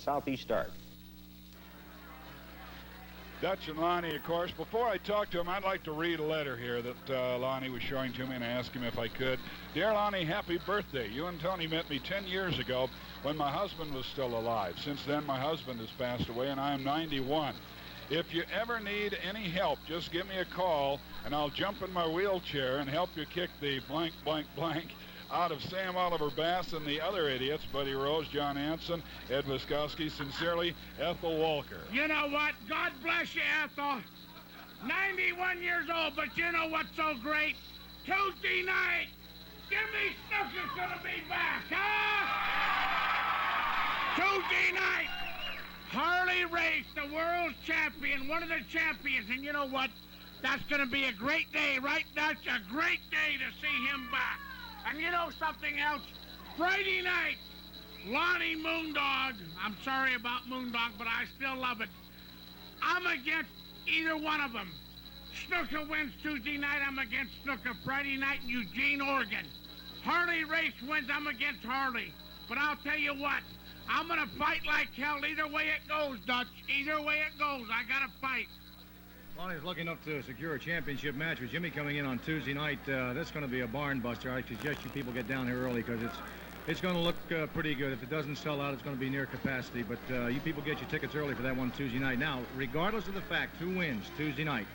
Southeast Start. Dutch and Lonnie, of course. Before I talk to him, I'd like to read a letter here that Lonnie was showing to me, and ask him if I could. Dear Lonnie, happy birthday. You and Tony met me 10 years ago when my husband was still alive. Since then, my husband has passed away, and I am 91. If you ever need any help, just give me a call, and I'll jump in my wheelchair and help you kick the blank, blank, blank out of Sam Oliver Bass and the other idiots, Buddy Rose, John Anson, Ed Wiskowski. Sincerely, Ethel Walker. You know what? God bless you, Ethel. 91 years old, but you know what's so great? Tuesday night, Jimmy Snooker's gonna be back, huh? Tuesday night, Harley Race, the world champion, one of the champions, and you know what? That's gonna be a great day, right? That's a great day to see him back. And you know something else? Friday night, Lonnie Moondog. I'm sorry about Moondog, but I still love it. I'm against either one of them. Snooker wins Tuesday night, I'm against Snooker. Friday night in Eugene, Oregon. Harley Race wins, I'm against Harley. But I'll tell you what, I'm gonna fight like hell either way it goes, Dutch. Either way it goes, I gotta fight. Lonnie's lucky enough to secure a championship match with Jimmy coming in on Tuesday night. That's going to be a barn buster. I suggest you people get down here early because it's going to look pretty good. If it doesn't sell out, it's going to be near capacity. But you people get your tickets early for that one Tuesday night. Now, regardless of the fact who wins Tuesday night,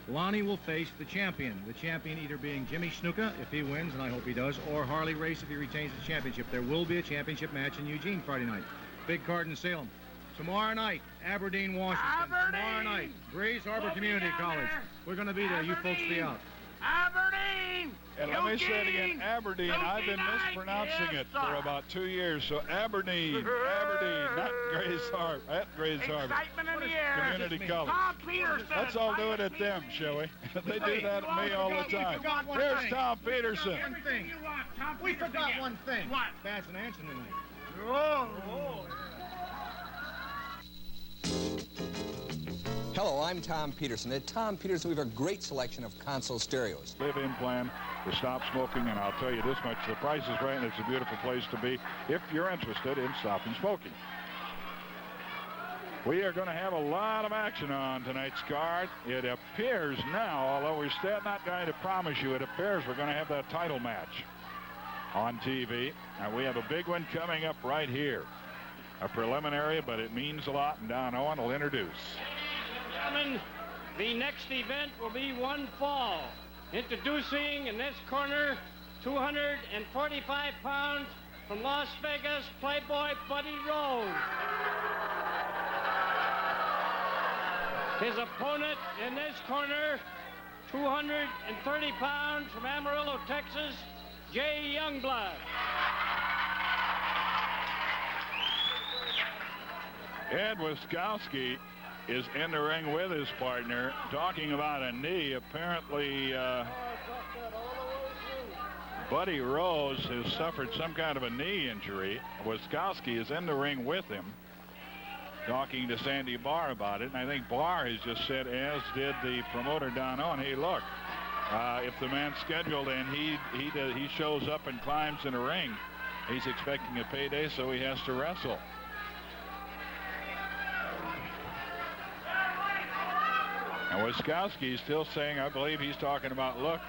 Lonnie will face the champion. The champion either being Jimmy Snuka, if he wins, and I hope he does, or Harley Race if he retains the championship. There will be a championship match in Eugene Friday night. Big card in Salem. Tomorrow night, Aberdeen, Washington. Aberdeen! Tomorrow night, Grays Harbor Community College. We're going to be there. You folks be out. Aberdeen! And let me say it again, Aberdeen. I've been mispronouncing it for about 2 years. So Aberdeen, not Grays Harbor. At Grays Harbor. Excitement in the air. Community College. Tom Peterson. Let's all do it at them, shall we? They do that at me all the time. Here's Tom Peterson. We forgot one thing. What? Bass and Anson tonight. Oh. Hello, I'm Tom Peterson. At Tom Peterson, we have a great selection of console stereos. Live-in plan to stop smoking, and I'll tell you this much, the price is right, and it's a beautiful place to be if you're interested in stopping smoking. We are going to have a lot of action on tonight's card. It appears now, although we're still not going to promise you, it appears we're going to have that title match on TV, and we have a big one coming up right here. A preliminary, but it means a lot, and Don Owen will introduce. Gentlemen, the next event will be one fall. Introducing in this corner, 245 pounds from Las Vegas, Playboy Buddy Rose. His opponent in this corner, 230 pounds from Amarillo, Texas, Jay Youngblood. Ed Wiskowski is in the ring with his partner, talking about a knee. Apparently, Buddy Rose has suffered some kind of a knee injury. Wiskowski is in the ring with him, talking to Sandy Barr about it. And I think Barr has just said, as did the promoter Don Owen, hey, look, if the man's scheduled and he shows up and climbs in a ring, he's expecting a payday, so he has to wrestle. And Wiskowski is still saying, I believe he's talking about, look,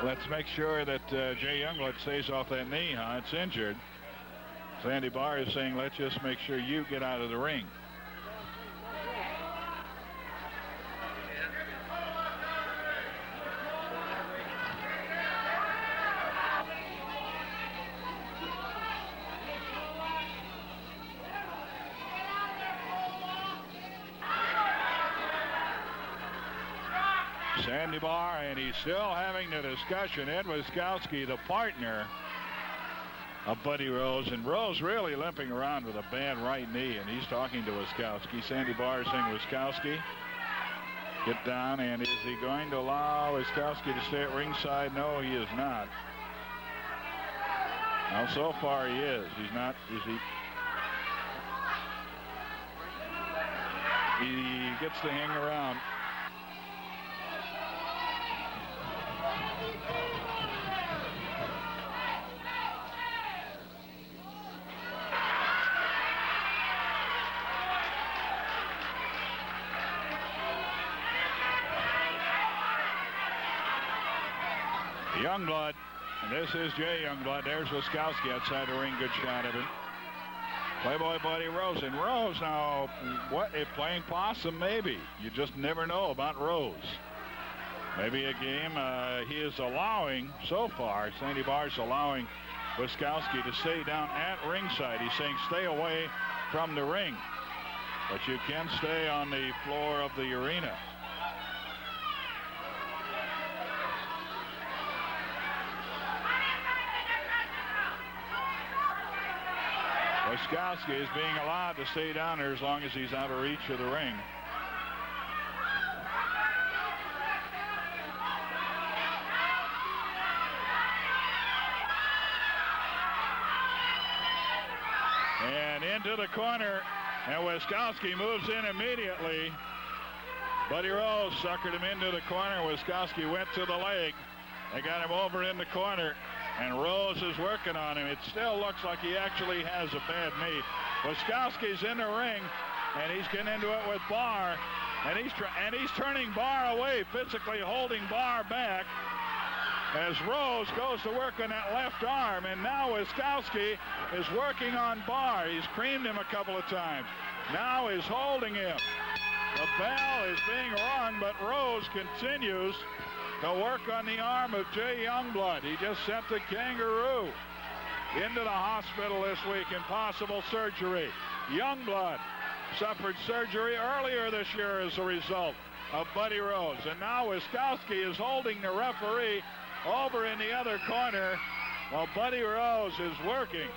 let's make sure that Jay Youngblood stays off that knee, huh? It's injured. Sandy Barr is saying, let's just make sure you get out of the ring. Sandy Barr, and he's still having the discussion. Ed Wiskowski, the partner of Buddy Rose, and Rose really limping around with a bad right knee, and he's talking to Wiskowski. Sandy Barr is saying, Wiskowski, get down, and is he going to allow Wiskowski to stay at ringside? No, he is not. Now, so far he is. He's not, is he? He gets to hang around. Youngblood. And this is Jay Youngblood. There's Wiskowski outside the ring. Good shot of him. Playboy Buddy Rose. And Rose now, what if playing possum? Maybe. You just never know about Rose. Maybe a game he is allowing so far. Sandy Barr's allowing Wiskowski to stay down at ringside. He's saying stay away from the ring. But you can stay on the floor of the arena. Wiskowski is being allowed to stay down there as long as he's out of reach of the ring. And into the corner, and Wiskowski moves in immediately. Buddy Rose suckered him into the corner. Wiskowski went to the leg. They got him over in the corner. And Rose is working on him. It still looks like he actually has a bad knee. Wiskowski's in the ring, and he's getting into it with Barr, and he's turning Barr away, physically holding Barr back as Rose goes to work on that left arm, and now Wiskowski is working on Barr. He's creamed him a couple of times. Now he's holding him. The bell is being rung, but Rose continues to work on the arm of Jay Youngblood. He just sent the Kangaroo into the hospital this week in possible surgery. Youngblood suffered surgery earlier this year as a result of Buddy Rose. And now Wiskowski is holding the referee over in the other corner while Buddy Rose is working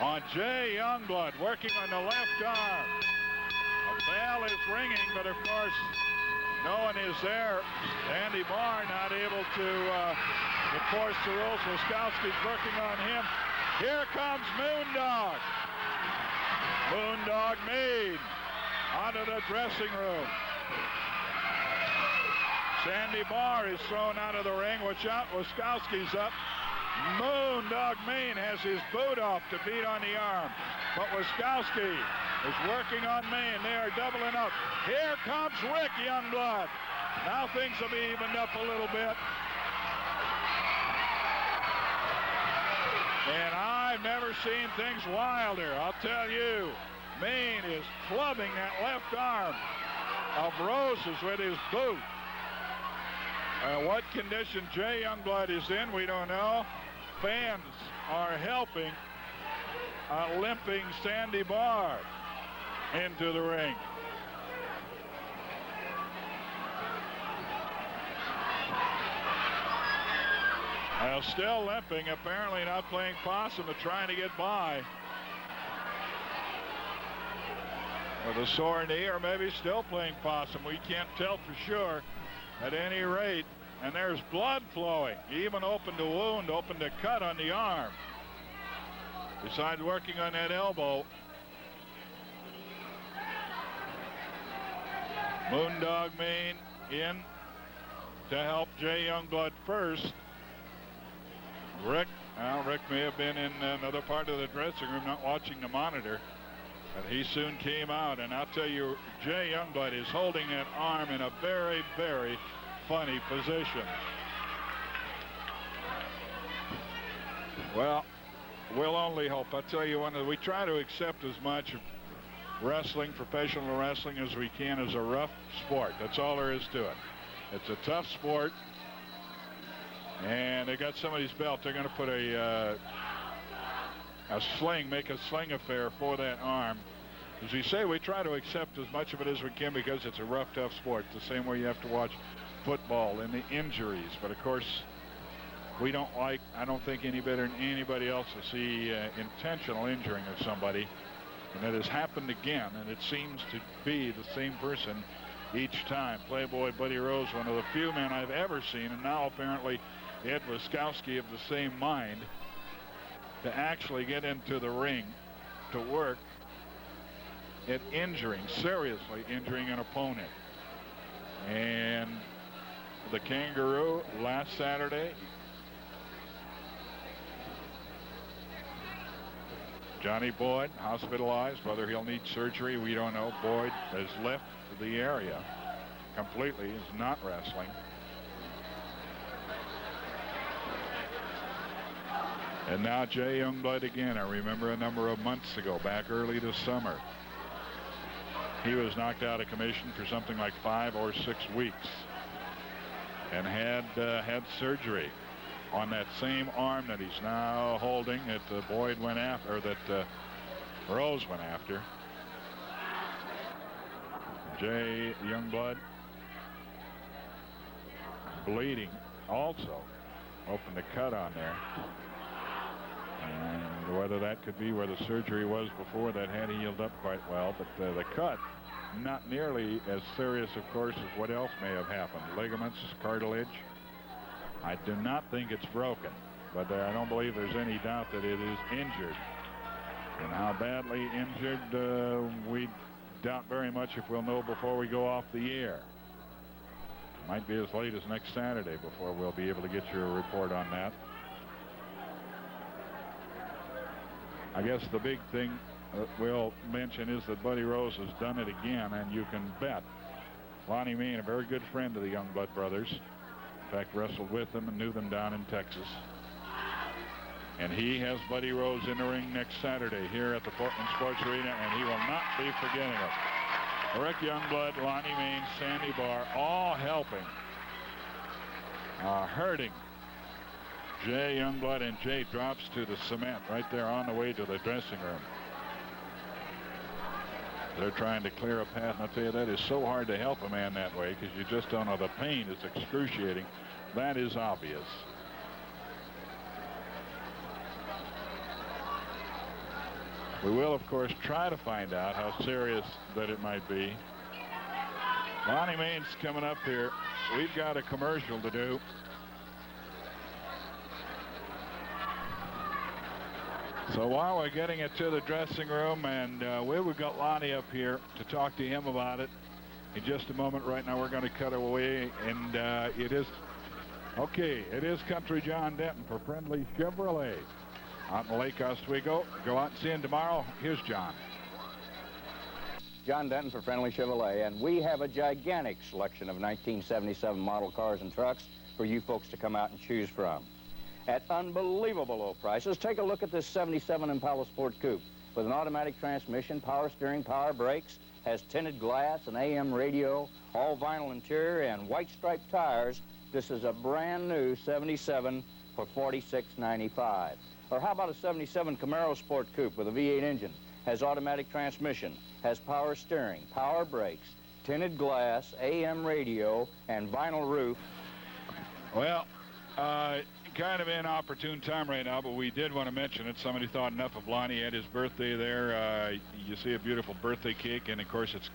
on Jay Youngblood, working on the left arm. The bell is ringing, but of course, no one is there. Andy Barr not able to enforce the rules. Wiskowski's working on him. Here comes Moondog. Moondog Mayne onto the dressing room. Sandy Barr is thrown out of the ring. Watch out, Wiskowski's up. Moondog Mayne has his boot off to beat on the arm. But Wiskowski is working on Mayne. They are doubling up. Here comes Rick Youngblood. Now things will be evened up a little bit. And I've never seen things wilder. I'll tell you, Mayne is clubbing that left arm of Rose's with his boot. What condition Jay Youngblood is in, we don't know. Fans are helping limping Sandy Barr into the ring. Well, still limping, apparently not playing possum, but trying to get by with a sore knee, or maybe still playing possum. We can't tell for sure. At any rate, and there's blood flowing. He even opened a wound, opened a cut on the arm. Besides working on that elbow. Moondog Mayne in to help Jay Youngblood first. Rick may have been in another part of the dressing room, not watching the monitor. But he soon came out, and I'll tell you, Jay Youngblood is holding that arm in a very, very funny position. Well, we'll only hope. I'll tell you, we try to accept as much wrestling, professional wrestling, as we can as a rough sport. That's all there is to it. It's a tough sport, and they got somebody's belt. They're going to put a sling, make a sling affair for that arm. As we say, we try to accept as much of it as we can because it's a rough, tough sport. It's the same way you have to watch football and the injuries. But of course, we don't like, I don't think any better than anybody else to see intentional injuring of somebody. And it has happened again, and it seems to be the same person each time. Playboy Buddy Rose, one of the few men I've ever seen, and now apparently Ed Wiskowski of the same mind, to actually get into the ring to work at seriously injuring an opponent. And the Kangaroo last Saturday, Johnny Boyd hospitalized. Whether he'll need surgery, we don't know. Boyd has left the area completely, is not wrestling. And now Jay Youngblood again. I remember a number of months ago, back early this summer, he was knocked out of commission for something like 5 or 6 weeks, and had surgery on that same arm that he's now holding, that Boyd went after, or that Rose went after. Jay Youngblood bleeding also, opened a cut on there. And whether that could be where the surgery was before, that had healed up quite well, but the cut, not nearly as serious, of course, as what else may have happened. Ligaments, cartilage. I do not think it's broken, but I don't believe there's any doubt that it is injured. And how badly injured, we doubt very much if we'll know before we go off the air. Might be as late as next Saturday before we'll be able to get you a report on that. I guess the big thing we'll mention is that Buddy Rose has done it again, and you can bet Lonnie Mayne, a very good friend of the Youngblood brothers, in fact wrestled with them and knew them down in Texas, and he has Buddy Rose in the ring next Saturday here at the Portland Sports Arena, and he will not be forgetting it. Rick Youngblood, Lonnie Mayne, Sandy Barr, all helping, hurting Jay Youngblood, and Jay drops to the cement right there on the way to the dressing room. They're trying to clear a path, and I'll tell you, that is so hard to help a man that way, because you just don't know. The pain is excruciating. That is obvious. We will, of course, try to find out how serious that it might be. Lonnie Mayne's coming up here. We've got a commercial to do. So while we're getting it to the dressing room, and we've got Lonnie up here to talk to him about it in just a moment. Right now we're going to cut away, and it is Country John Denton for Friendly Chevrolet out in Lake Oswego. Go out and see him tomorrow. Here's John. John Denton for Friendly Chevrolet, and we have a gigantic selection of 1977 model cars and trucks for you folks to come out and choose from. At unbelievable low prices, take a look at this 77 Impala Sport Coupe with an automatic transmission, power steering, power brakes, has tinted glass, an AM radio, all vinyl interior, and white striped tires. This is a brand new 77 for $46.95. Or how about a 77 Camaro Sport Coupe with a V8 engine, has automatic transmission, has power steering, power brakes, tinted glass, AM radio, and vinyl roof. Well, kind of an opportune time right now, but we did want to mention it. Somebody thought enough of Lonnie at his birthday there. You see a beautiful birthday cake, and of course it's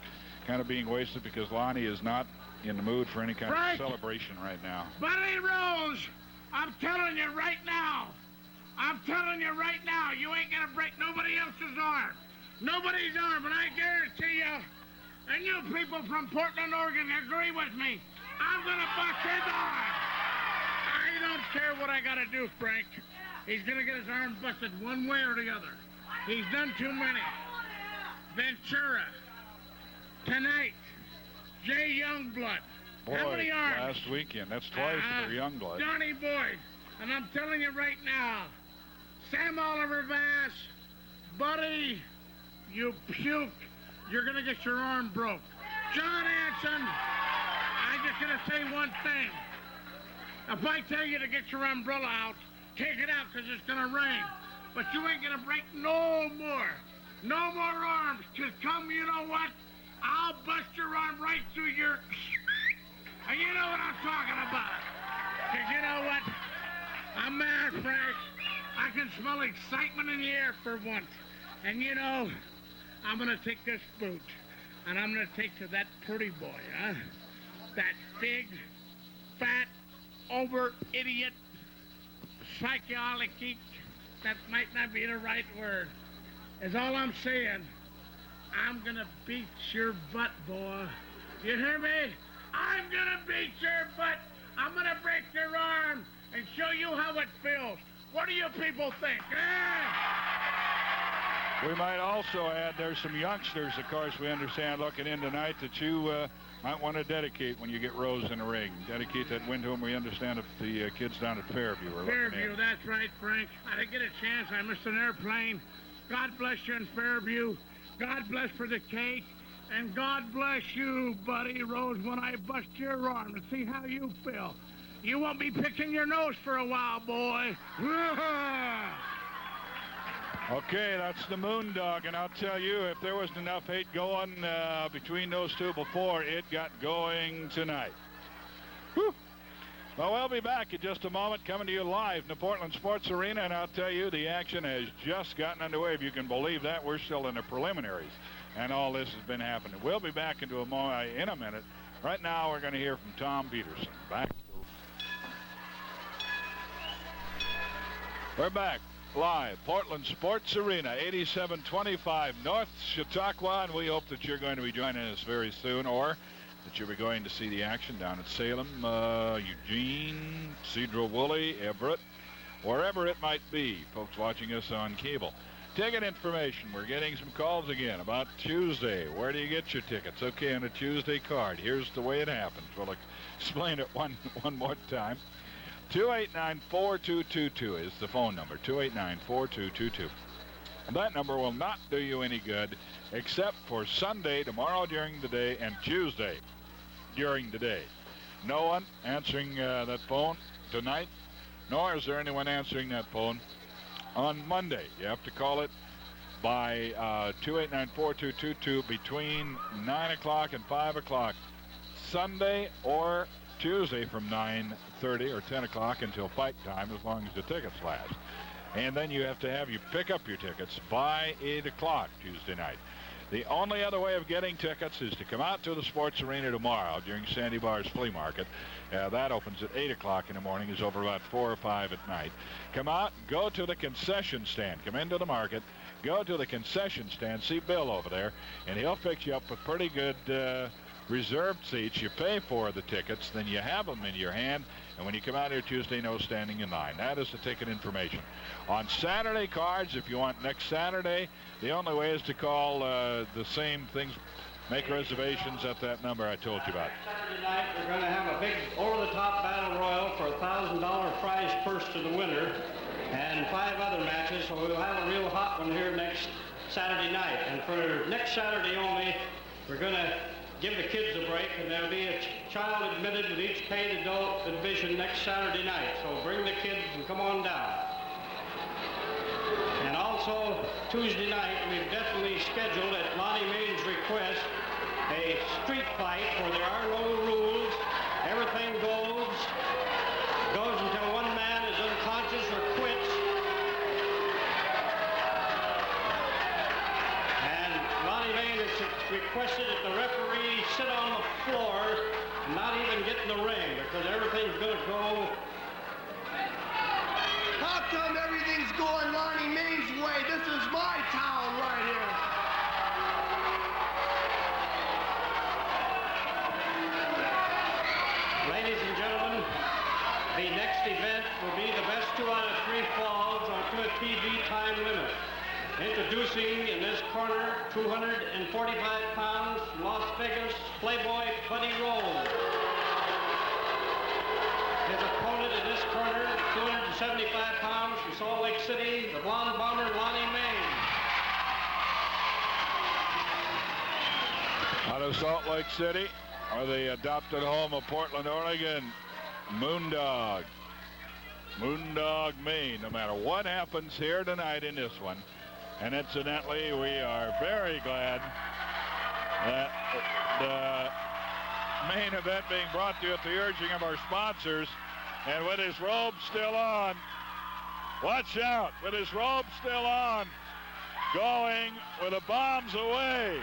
kind of being wasted because Lonnie is not in the mood for any kind of celebration right now. Buddy Rose, I'm telling you right now, you ain't gonna break nobody else's arm. Nobody's arm, and I guarantee you, and you people from Portland, Oregon agree with me, I'm gonna bust his arm. I don't care what I gotta do, Frank. He's gonna get his arm busted one way or the other. He's done too many. Ventura. Tonight. Jay Youngblood. Boy, how many arms? Last weekend. That's twice for Youngblood. Johnny Boyd. And I'm telling you right now, Sam Oliver Vass, Buddy, you puke. You're gonna get your arm broke. John Anson, I'm just gonna say one thing. If I tell you to get your umbrella out, take it out because it's going to rain. But you ain't going to break no more arms. Because come, you know what? I'll bust your arm right through your... And you know what I'm talking about. Because you know what? I'm mad, Frank. I can smell excitement in the air for once. And you know, I'm going to take this boot. And I'm going to take to that pretty boy, huh? That big, fat, over-idiot, psychotic, that might not be the right word, is all I'm saying. I'm gonna beat your butt, boy. You hear me? I'm gonna beat your butt. I'm gonna break your arm and show you how it feels. What do you people think? We might also add there's some youngsters, of course, we understand looking in tonight that you might want to dedicate when you get Rose in the ring. Dedicate that win to him. We understand if the kids down at Fairview are looking in. Fairview, that's right, Frank. I didn't get a chance. I missed an airplane. God bless you in Fairview. God bless for the cake. And God bless you, Buddy Rose, when I bust your arm to see how you feel. You won't be picking your nose for a while, boy. Okay, that's the Moondog, and I'll tell you, if there wasn't enough hate going between those two before, it got going tonight. Whew. Well, we'll be back in just a moment, coming to you live in the Portland Sports Arena, and I'll tell you, the action has just gotten underway. If you can believe that, we're still in the preliminaries, and all this has been happening. We'll be back in a minute. Right now, we're going to hear from Tom Peterson. We're back. Live, Portland Sports Arena, 8725 North Chautauqua, and we hope that you're going to be joining us very soon, or that you'll be going to see the action down at Salem, Eugene, Cedro-Woolley, Everett, wherever it might be, folks watching us on cable. Ticket information, we're getting some calls again about Tuesday. Where do you get your tickets? Okay, on a Tuesday card. Here's the way it happens. We'll explain it one more time. 289-4222 is the phone number, 289-4222. That number will not do you any good except for Sunday, tomorrow during the day, and Tuesday during the day. No one answering that phone tonight, nor is there anyone answering that phone on Monday. You have to call it by 289-4222 between 9 o'clock and 5 o'clock Sunday or Tuesday from 9:30 or 10 o'clock until fight time, as long as the tickets last. And then you have to pick up your tickets by 8 o'clock Tuesday night. The only other way of getting tickets is to come out to the sports arena tomorrow during Sandy Barr's flea market. That opens at 8 o'clock in the morning, is over about 4 or 5 at night. Come out, go to the concession stand, come into the market, go to the concession stand, see Bill over there, and he'll fix you up with pretty good reserved seats. You pay for the tickets, then you have them in your hand, and when you come out here Tuesday, no standing in line. That is the ticket information. On Saturday cards, if you want next Saturday, the only way is to call the same things. Make reservations at that number I told you about. Saturday night, we're going to have a big over-the-top battle royal for a $1,000 prize purse to the winner, and 5 other matches, so we'll have a real hot one here next Saturday night. And for next Saturday only, we're going to give the kids a break, and there'll be a child admitted with each paid adult admission next Saturday night. So bring the kids and come on down. And also, Tuesday night, we've definitely scheduled, at Lonnie Mayne's request, a street fight where there are no rules. Everything goes until one man is unconscious or quits. And Lonnie Mayne has requested that the referee sit on the floor and not even get in the ring, because everything's going to go. How come everything's going Lonnie Mayne's way? This is my town right here. Ladies and gentlemen, the next event will be the best 2 out of 3 falls onto a TV time limit. Introducing in this corner, 245 pounds, Las Vegas, Playboy Buddy Rose. His opponent in this corner, 275 pounds from Salt Lake City, the blonde bomber, Lonnie Mayne. Out of Salt Lake City, or the adopted home of Portland, Oregon, Moondog Mayne. No matter what happens here tonight in this one, and incidentally, we are very glad that the main event being brought to you at the urging of our sponsors, and with his robe still on, watch out, with his robe still on, going with the bombs away,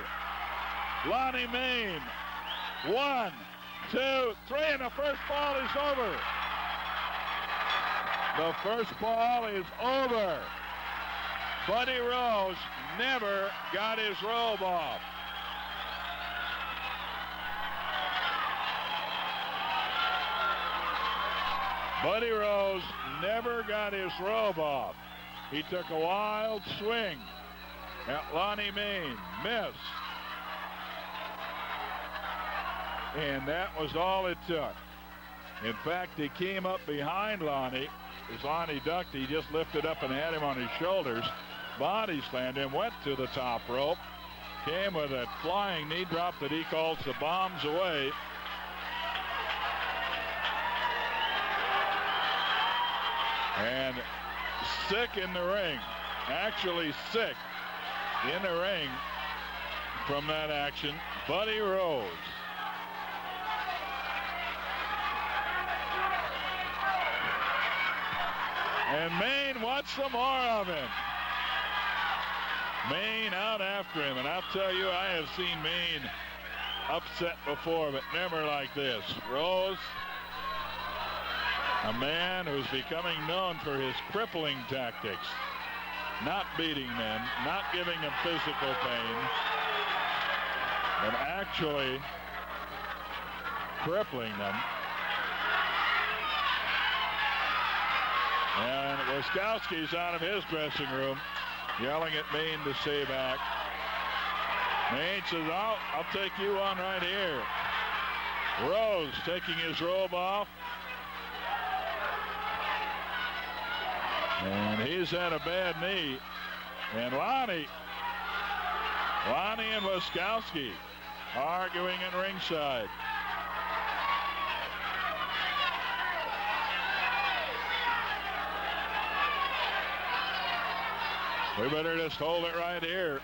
Lonnie Mayne. 1, 2, 3, and the first ball is over. The first ball is over. Buddy Rose never got his robe off. Buddy Rose never got his robe off. He took a wild swing, at Lonnie Mayne. Missed. And that was all it took. In fact, he came up behind Lonnie. As Lonnie ducked, he just lifted up and had him on his shoulders. Body slammed him, went to the top rope. Came with a flying knee drop that he calls the bombs away. And sick in the ring. Actually sick in the ring from that action, Buddy Rose. And Mayne wants some more of him. Mayne out after him, and I'll tell you, I have seen Mayne upset before, but never like this. Rose, a man who's becoming known for his crippling tactics. Not beating men, not giving them physical pain, but actually crippling them. And Wiskowski's out of his dressing room, yelling at Mayne to stay back. Mayne says, "Oh, I'll take you on right here." Rose taking his robe off. And he's had a bad knee. And Lonnie and Wiskowski arguing in ringside. We better just hold it right here.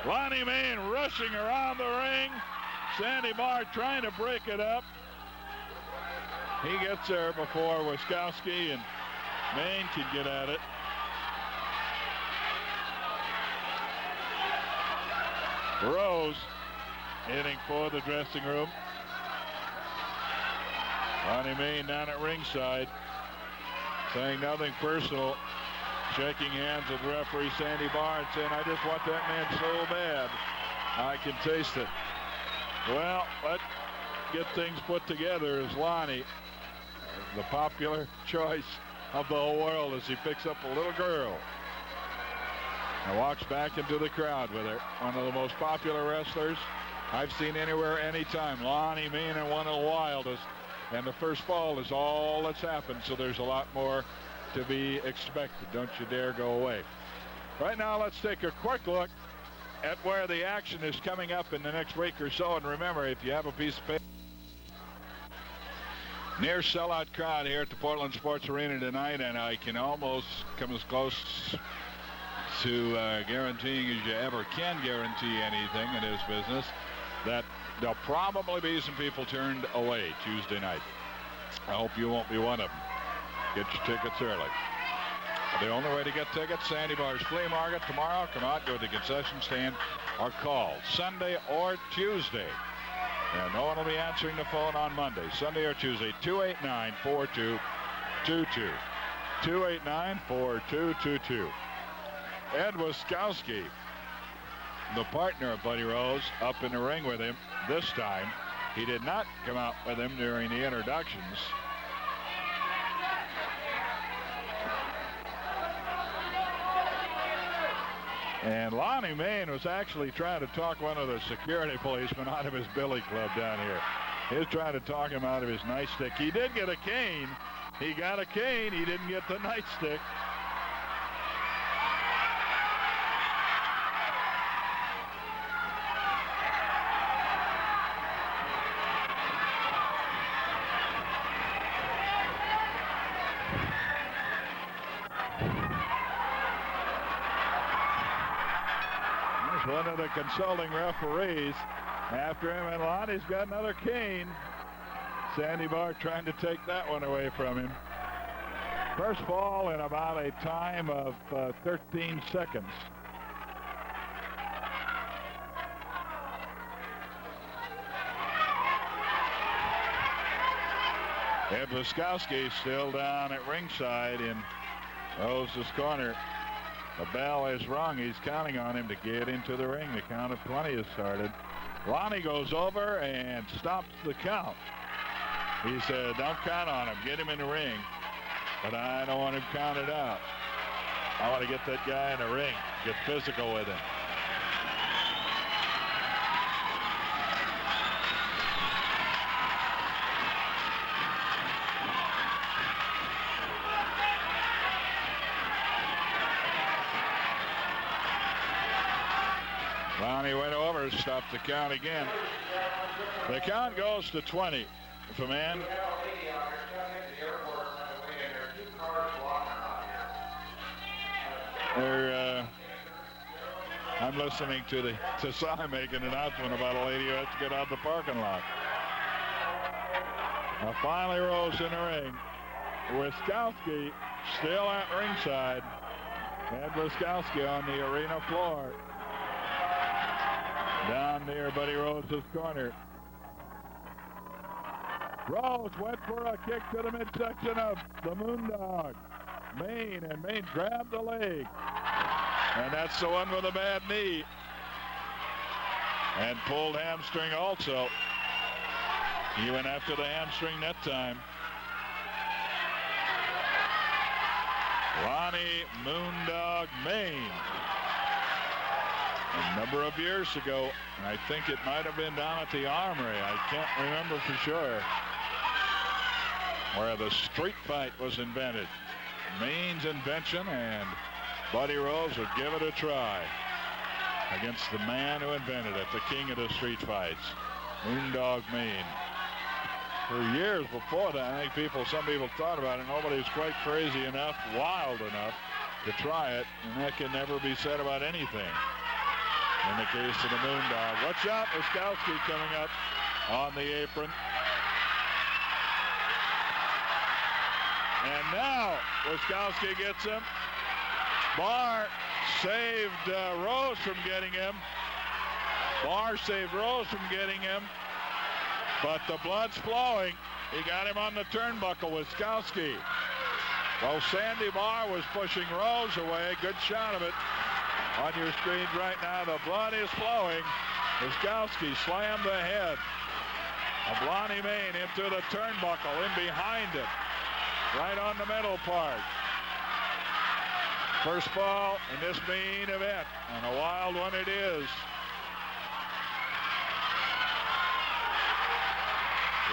Lonnie Mayne rushing around the ring. Sandy Barr trying to break it up. He gets there before Wiskowski and Mayne can get at it. Rose heading for the dressing room. Lonnie Mayne down at ringside, saying nothing personal, shaking hands with referee Sandy Barr and saying, "I just want that man so bad. I can taste it." Well, let's get things put together as Lonnie, the popular choice of the whole world, as he picks up a little girl and walks back into the crowd with her. One of the most popular wrestlers I've seen anywhere, anytime. Lonnie Mayne and one of the wildest. And the first fall is all that's happened, so there's a lot more to be expected. Don't you dare go away. Right now, let's take a quick look at where the action is coming up in the next week or so. And remember, if you have a piece of paper, near sellout crowd here at the Portland Sports Arena tonight, and I can almost come as close to guaranteeing as you ever can guarantee anything in this business, that there'll probably be some people turned away Tuesday night. I hope you won't be one of them. Get your tickets early. The only way to get tickets, Sandy Barr's Flea Market tomorrow. Come out, go to the concession stand, or call Sunday or Tuesday. And no one will be answering the phone on Monday, Sunday or Tuesday. 289-4222. 289-4222. Ed Wiskowski, the partner of Buddy Rose, up in the ring with him. This time, he did not come out with him during the introductions. And Lonnie Mayne was actually trying to talk one of the security policemen out of his billy club down here. He was trying to talk him out of his nightstick. He did get a cane. He got a cane. He didn't get the nightstick. One of the consulting referees after him, and Lonnie's got another cane. Sandy Barr trying to take that one away from him. First fall in about a time of 13 seconds. Ed Wiskowski still down at ringside in Rose's corner. The bell is rung. He's counting on him to get into the ring. The count of 20 has started. Lonnie goes over and stops the count. He said, "Don't count on him. Get him in the ring." But I don't want him counted out. I want to get that guy in the ring, get physical with him. Lonnie went over, stopped the count again. The count goes to 20. If a man I'm listening to Cy make an announcement about a lady who has to get out of the parking lot. Now finally Rose in the ring. Wiskowski still at ringside. And Wiskowski on the arena floor. Down near Buddy Rose's corner. Rose went for a kick to the midsection of the Moondog. Mayne, and Mayne grabbed the leg. And that's the one with a bad knee. And pulled hamstring also. He went after the hamstring that time. Lonnie Moondog Mayne. A number of years ago, I think it might have been down at the Armory. I can't remember for sure. Where the street fight was invented. Mayne's invention, and Buddy Rose would give it a try against the man who invented it, the king of the street fights, Moondog Mayne. For years before that, I think some people thought about it. Nobody was quite crazy enough, wild enough to try it, and that can never be said about anything. In the case of the Moondog. Watch out, Wiskowski coming up on the apron. And now Wiskowski gets him. Barr saved Rose from getting him. Barr saved Rose from getting him. But the blood's flowing. He got him on the turnbuckle, Wiskowski. Well, Sandy Barr was pushing Rose away. Good shot of it on your screens right now. The blood is flowing. Wiskowski slammed the head of Lonnie Mayne into the turnbuckle, in behind it. Right on the middle part. First fall in this main event, and a wild one it is.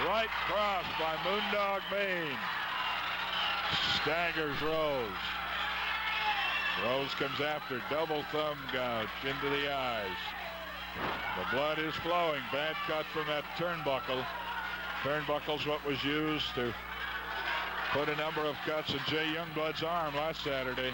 Right cross by Moondog Mayne. Staggers Rose. Rose comes after, double thumb gouge into the eyes. The blood is flowing. Bad cut from that turnbuckle. Turnbuckle's what was used to put a number of cuts in Jay Youngblood's arm last Saturday.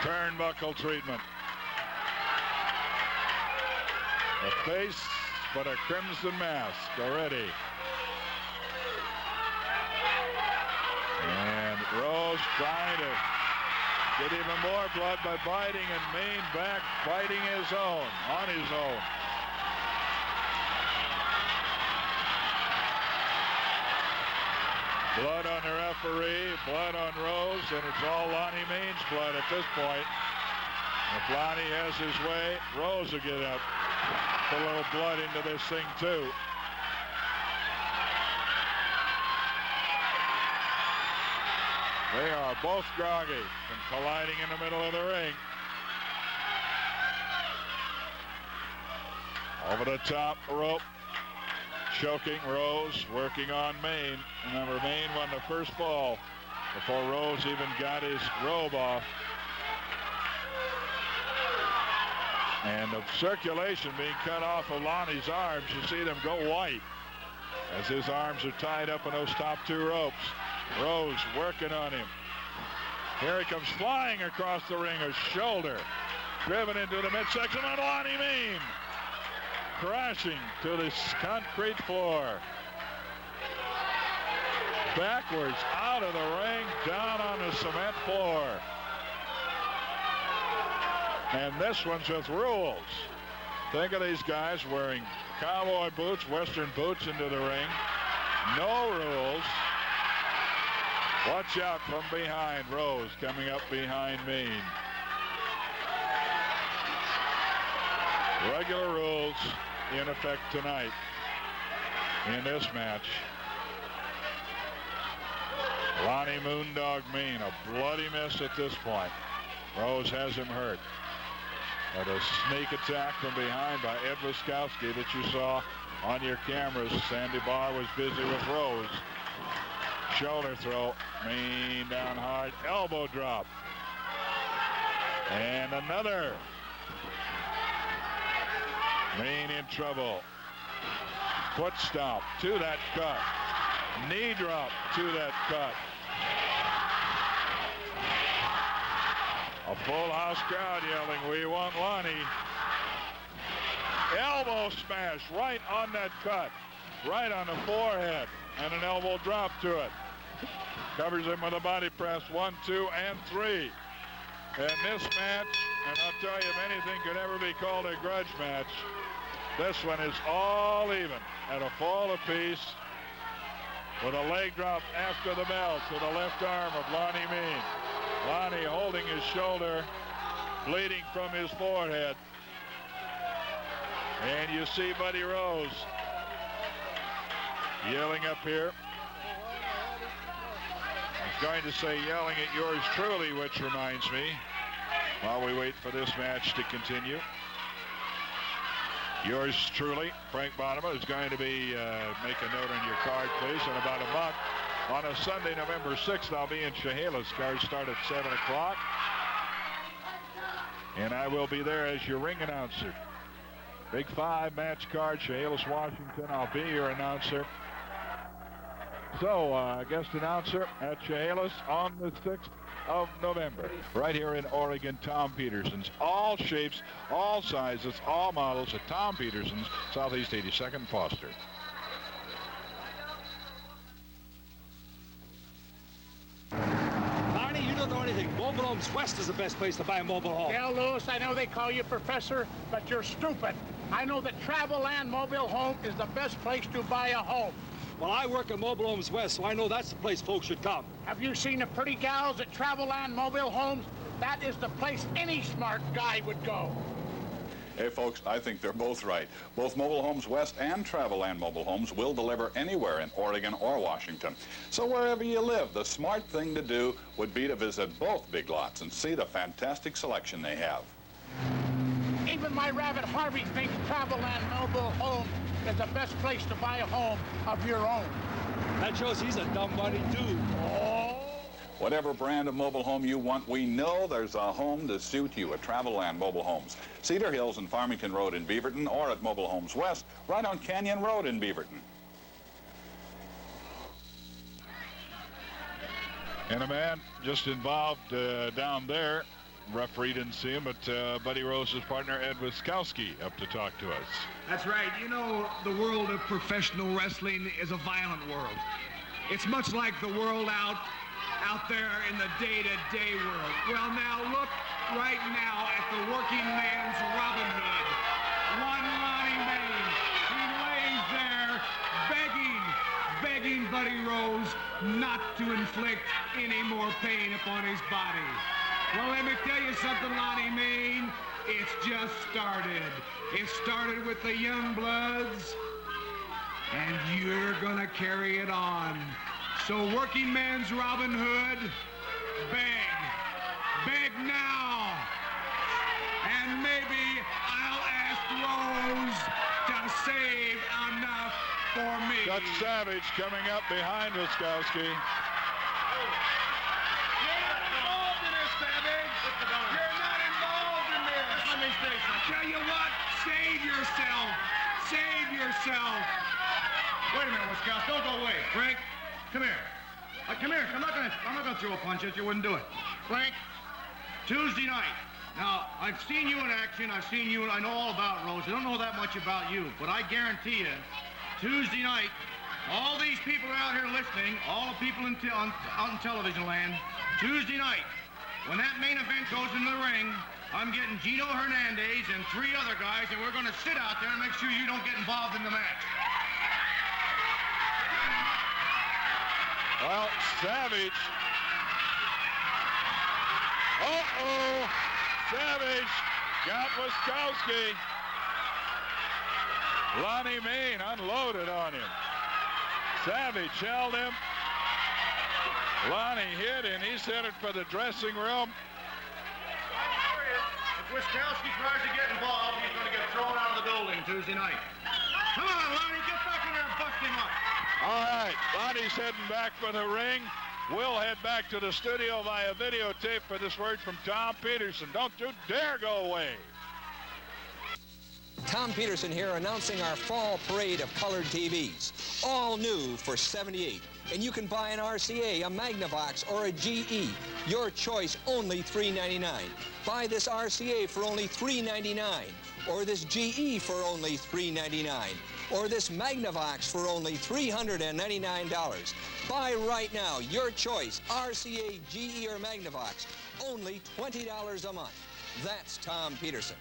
Turnbuckle treatment. A face, but a crimson mask already. And Rose trying to get even more blood by biting, and Mayne back fighting his own, on his own. Blood on the referee, blood on Rose, and it's all Lonnie Mayne's blood at this point. If Lonnie has his way, Rose will get up. Put a little blood into this thing too. They are both groggy and colliding in the middle of the ring. Over the top rope. Choking Rose, working on Mayne. Remember, Mayne won the first fall before Rose even got his robe off. And the circulation being cut off of Lonnie's arms, you see them go white as his arms are tied up in those top two ropes. Rose working on him. Here he comes flying across the ring, a shoulder driven into the midsection on Lonnie Mayne. Crashing to this concrete floor. Backwards out of the ring, down on the cement floor. And this one's with rules. Think of these guys wearing cowboy boots, western boots into the ring. No rules. Watch out from behind. Rose coming up behind Mayne. Regular rules in effect tonight in this match. Lonnie Moondog Mayne, a bloody mess at this point. Rose has him hurt. But a sneak attack from behind by Ed Wiskowski that you saw on your cameras. Sandy Barr was busy with Rose. Shoulder throw. Mayne down hard. Elbow drop. And another. Mayne in trouble. Foot stomp to that cut. Knee drop to that cut. A full house crowd yelling, "We want Lonnie." Elbow smash right on that cut. Right on the forehead. And an elbow drop to it. Covers him with a body press. 1, 2, and 3. And this match, and I'll tell you, if anything could ever be called a grudge match, this one is all even at a fall apiece with a leg drop after the bell to the left arm of Lonnie Mayne. Lonnie holding his shoulder, bleeding from his forehead. And you see Buddy Rose yelling up here. I was going to say yelling at yours truly, which reminds me, while we wait for this match to continue, yours truly, Frank Bonema, is going to be, make a note on your card, please, in about a month. On a Sunday, November 6th, I'll be in Chehalis. Cards start at 7 o'clock. And I will be there as your ring announcer. Big 5 match card, Chehalis, Washington. I'll be your announcer. So, guest announcer at Chehalis on the 6th of November. Right here in Oregon, Tom Peterson's. All shapes, all sizes, all models at Tom Peterson's, Southeast 82nd Foster. Barney, you don't know anything. Mobile Homes West is the best place to buy a mobile home. Yeah, Lewis, I know they call you professor, but you're stupid. I know that Travelland Mobile Home is the best place to buy a home. Well, I work at Mobile Homes West, so I know that's the place folks should come. Have you seen the pretty gals at Travelland Mobile Homes? That is the place any smart guy would go. Hey, folks, I think they're both right. Both Mobile Homes West and Travelland Mobile Homes will deliver anywhere in Oregon or Washington. So wherever you live, the smart thing to do would be to visit both big lots and see the fantastic selection they have. Even my rabbit Harvey thinks Travelland Mobile Home is the best place to buy a home of your own. That shows he's a dumb buddy, too. Oh. Whatever brand of mobile home you want, we know there's a home to suit you at Travelland Mobile Homes. Cedar Hills and Farmington Road in Beaverton, or at Mobile Homes West, right on Canyon Road in Beaverton. And a man just involved down there. Referee didn't see him, but Buddy Rose's partner, Ed Wiskowski, up to talk to us. That's right. You know, the world of professional wrestling is a violent world. It's much like the world out there in the day-to-day world. Well, now look right now at the working man's Robin Hood. One Lonnie Mayne. He lays there begging Buddy Rose not to inflict any more pain upon his body. Well, let me tell you something, Lonnie Mayne. It's just started. It started with the young bloods, and you're gonna carry it on. So working man's Robin Hood, beg now. And maybe I'll ask Rose to save enough for me. Dutch Savage coming up behind Wiskowski. Tell you what, save yourself. Wait a minute, Wiskowski, don't go away. Frank, come here. Come here. I'm not gonna throw a punch at you. Wouldn't do it. Frank, Tuesday night. Now, I've seen you in action. I know all about Rose. I don't know that much about you, but I guarantee you, Tuesday night, all these people are out here listening, all the people out in television land, Tuesday night, when that main event goes into the ring, I'm getting Gino Hernandez and 3 other guys, and we're going to sit out there and make sure you don't get involved in the match. Well, Savage. Uh-oh. Savage got Wiskowski. Lonnie Mayne unloaded on him. Savage held him. Lonnie hit, and he's headed for the dressing room. If Wiskowski tries to get involved, he's going to get thrown out of the building Tuesday night. Come on, Lonnie, get back in there and bust him up. All right, Lonnie's heading back for the ring. We'll head back to the studio via videotape for this word from Tom Peterson. Don't you dare go away. Tom Peterson here announcing our fall parade of colored TVs. All new for $78. And you can buy an RCA, a Magnavox, or a GE. Your choice, only $3.99. Buy this RCA for only $3.99. Or this GE for only $3.99. Or this Magnavox for only $399. Buy right now. Your choice, RCA, GE, or Magnavox. Only $20 a month. That's Tom Peterson.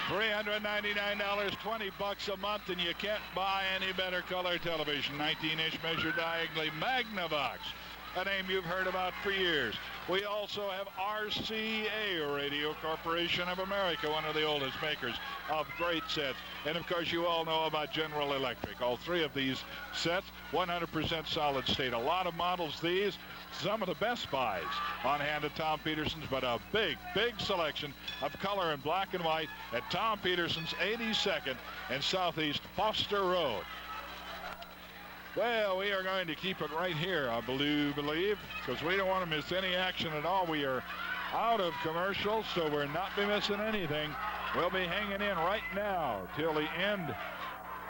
$399, 20 bucks a month, and you can't buy any better color television. 19-inch measured diagonally Magnavox, a name you've heard about for years. We also have RCA, Radio Corporation of America, one of the oldest makers of great sets. And of course, you all know about General Electric. All three of these sets, 100% solid state. A lot of models these. Some of the best buys on hand at Tom Peterson's, but a big, big selection of color in black and white at Tom Peterson's, 82nd and Southeast Foster Road. Well, we are going to keep it right here, I believe, because we don't want to miss any action at all. We are out of commercials, so we're not be missing anything. We'll be hanging in right now till the end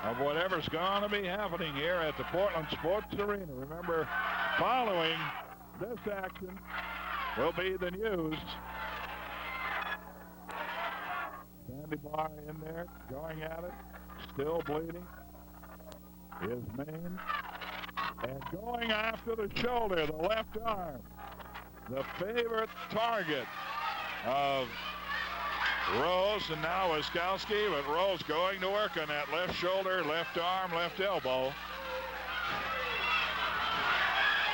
of whatever's going to be happening here at the Portland Sports Arena. Remember, following this action will be the news. Sandy Barr in there, going at it, still bleeding. His Mayne, and going after the shoulder, the left arm, the favorite target of Rose, and now Wiskowski, but Rose going to work on that left shoulder, left arm, left elbow.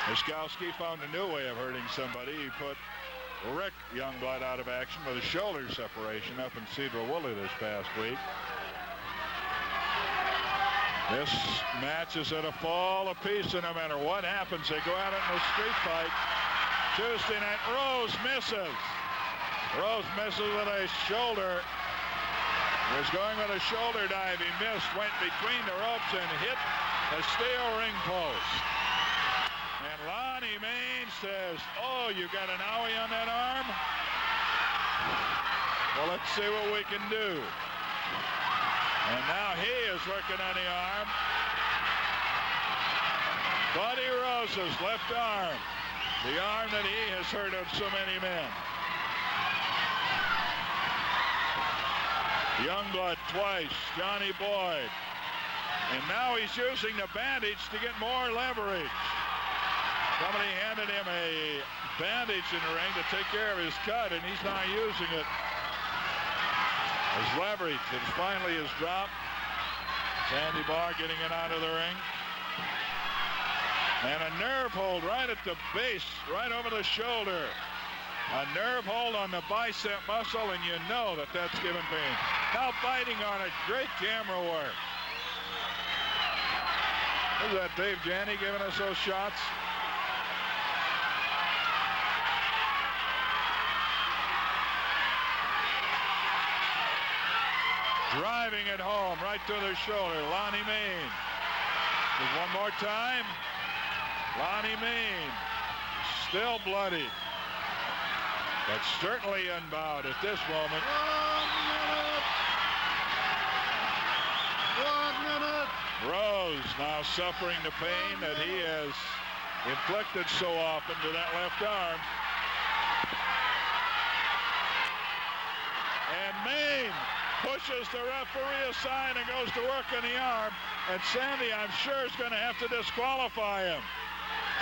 Wiskowski found a new way of hurting somebody. He put Rick Youngblood out of action with a shoulder separation up in Cedar Woolley this past week. This match is at a fall apiece, and no matter what happens, they go at it in a street fight. Tuesday night, Rose misses. Rose misses with a shoulder. Was going with a shoulder dive. He missed, went between the ropes and hit a steel ring post. And Lonnie Mayne says, oh, you got an owie on that arm? Well, let's see what we can do. And now he is working on the arm. Buddy Rose's left arm. The arm that he has hurt of so many men. Youngblood twice, Johnny Boyd. And now he's using the bandage to get more leverage. Somebody handed him a bandage in the ring to take care of his cut, and he's not using it. His leverage that finally is dropped. Sandy Barr getting it out of the ring. And a nerve hold right at the base, right over the shoulder. A nerve hold on the bicep muscle, and you know that that's giving pain. Now biting on it. Great camera work. Is that Dave Janney giving us those shots? Driving it home right to the shoulder. Lonnie Mayne. Just one more time. Lonnie Mayne. Still bloody. But certainly unbowed at this moment. 1 minute. Rose now suffering the pain that he has inflicted so often to that left arm. And Mayne pushes the referee aside and goes to work on the arm. And Sandy, I'm sure, is going to have to disqualify him.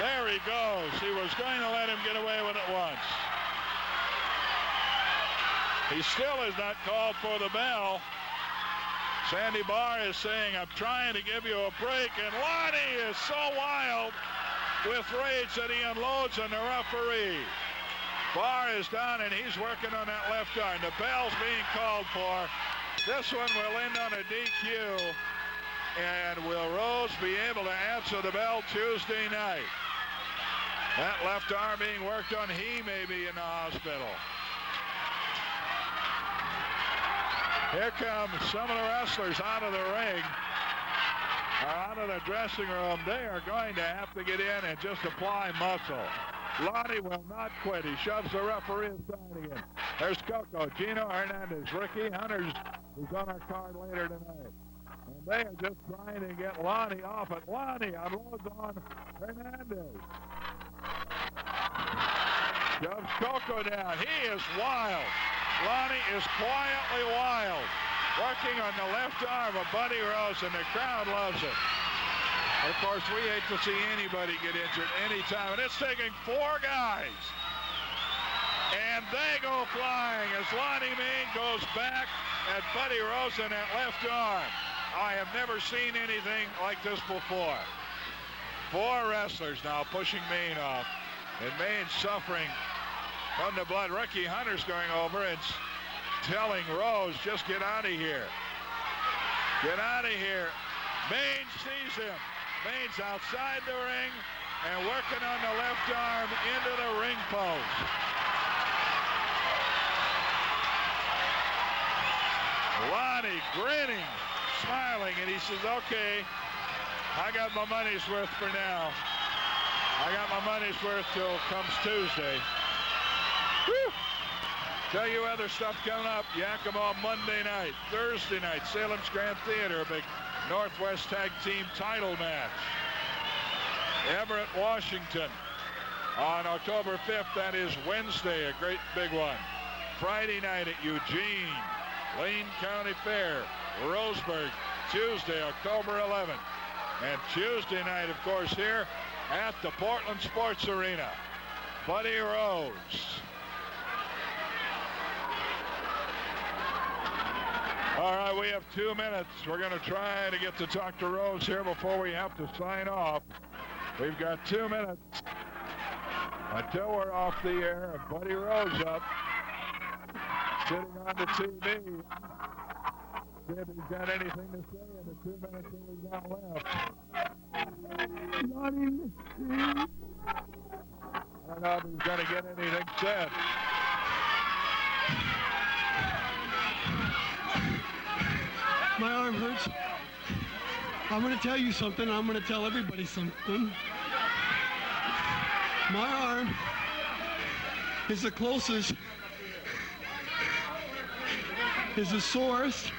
There he goes. He was going to let him get away with it once. He still has not called for the bell. Sandy Barr is saying, I'm trying to give you a break. And Lonnie is so wild with rage that he unloads on the referee. Barr is down, and he's working on that left arm. The bell's being called for. This one will end on a DQ. And will Rose be able to answer the bell Tuesday night? That left arm being worked on. He may be in the hospital. Here come some of the wrestlers out of the ring, or out of the dressing room. They are going to have to get in and just apply muscle. Lonnie will not quit. He shoves the referee aside again. There's Coco, Gino Hernandez, Ricky Hunters, who's on our card later tonight. And they are just trying to get Lonnie off it. Lonnie unloads on Hernandez. Shoves Coco down. He is wild. Lonnie is quietly wild. Working on the left arm of Buddy Rose, and the crowd loves it. Of course, we hate to see anybody get injured anytime, and it's taking 4 guys. And they go flying as Lonnie Mayne goes back at Buddy Rose in that left arm. I have never seen anything like this before. 4 wrestlers now pushing Mayne off, and Mayne's suffering from the blood. Ricky Hunter's going over and telling Rose, just get out of here. Get out of here. Mayne sees him. Mayne's outside the ring and working on the left arm into the ring post. Lonnie grinning, smiling, and he says, okay, I got my money's worth for now. I got my money's worth till comes Tuesday. Whew. Tell you other stuff coming up. Yakima Monday night, Thursday night, Salem's Grand Theater, a big Northwest Tag Team title match. Everett, Washington on October 5th. That is Wednesday, a great big one. Friday night at Eugene, Lane County Fair, Roseburg, Tuesday, October 11th. And Tuesday night, of course, here at the Portland Sports Arena, Buddy Rose. All right, we have 2 minutes. We're going to try to get to talk to Rose here before we have to sign off. We've got 2 minutes until we're off the air. And Buddy Rose up, sitting on the TV. See if he's got anything to say in the 2 minutes that we've got left. I don't know if he's going to get anything said. My arm hurts. I'm going to tell you something. I'm going to tell everybody something. My arm is the closest, is the sorest.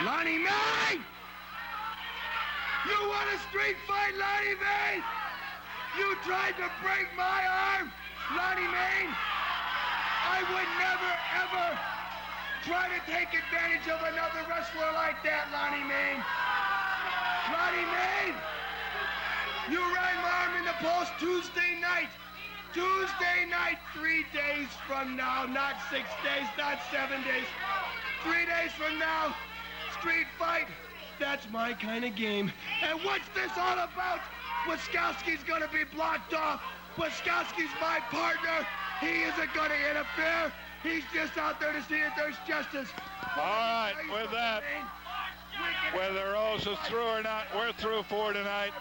Lonnie Mayne! You want a street fight, Lonnie Mayne? You tried to break my arm, Lonnie Mayne? I would never, ever try to take advantage of another wrestler like that, Lonnie Mayne. Lonnie Mayne, you ran my arm in the post Tuesday night. Tuesday night, 3 days from now, not 6 days, not 7 days. 3 days from now, street fight. That's my kind of game. And what's this all about? Wiskowski's gonna be blocked off. Wiskowski's my partner. He isn't gonna interfere. He's just out there to see if there's justice. All right, with that, whether Rose is through or not, we're through for tonight.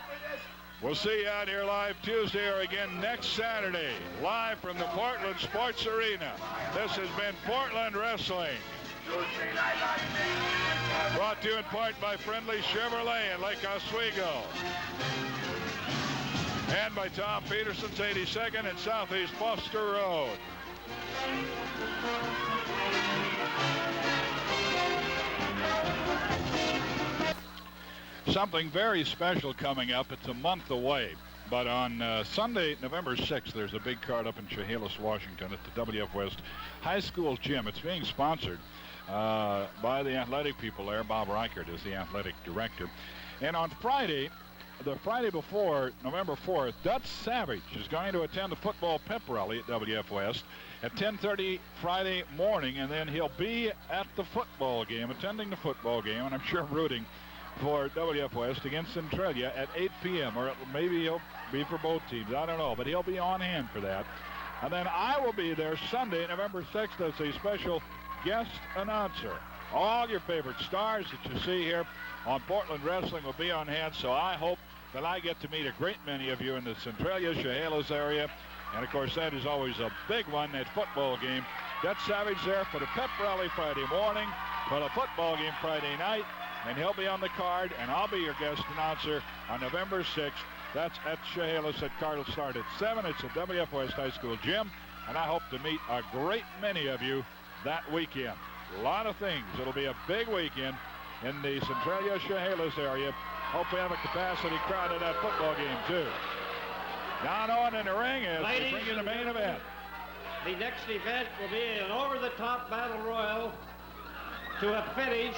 We'll see you out here live Tuesday or again next Saturday, live from the Portland Sports Arena. This has been Portland Wrestling. Brought to you in part by Friendly Chevrolet in Lake Oswego. And by Tom Peterson's 82nd and Southeast Buster Road. Something very special coming up. It's a month away. But on Sunday, November 6th, there's a big card up in Chehalis, Washington at the WF West High School Gym. It's being sponsored by the athletic people there. Bob Reichert is the athletic director. And on Friday, the Friday before, November 4th, Dutch Savage is going to attend the football pep rally at WF West at 10:30 Friday morning, and then he'll be at the football game, attending the football game, and I'm sure rooting for WF West against Centralia at 8 p.m., or maybe he'll be for both teams. I don't know, but he'll be on hand for that. And then I will be there Sunday, November 6th, as a special guest announcer. All your favorite stars that you see here on Portland Wrestling will be on hand, so I hope that I get to meet a great many of you in the Centralia, Chehalis area. And, of course, that is always a big one, that football game. That's Savage there for the pep rally Friday morning, for the football game Friday night, and he'll be on the card, and I'll be your guest announcer on November 6th. That's at Chehalis at Cardinal Start at 7. It's at WF West High School gym, and I hope to meet a great many of you that weekend. A lot of things. It'll be a big weekend in the Centralia, Chehalis area. Hope we have a capacity crowd at that football game, too. Down on in the ring as we bring you the main event. The next event will be an over-the-top battle royal to a finish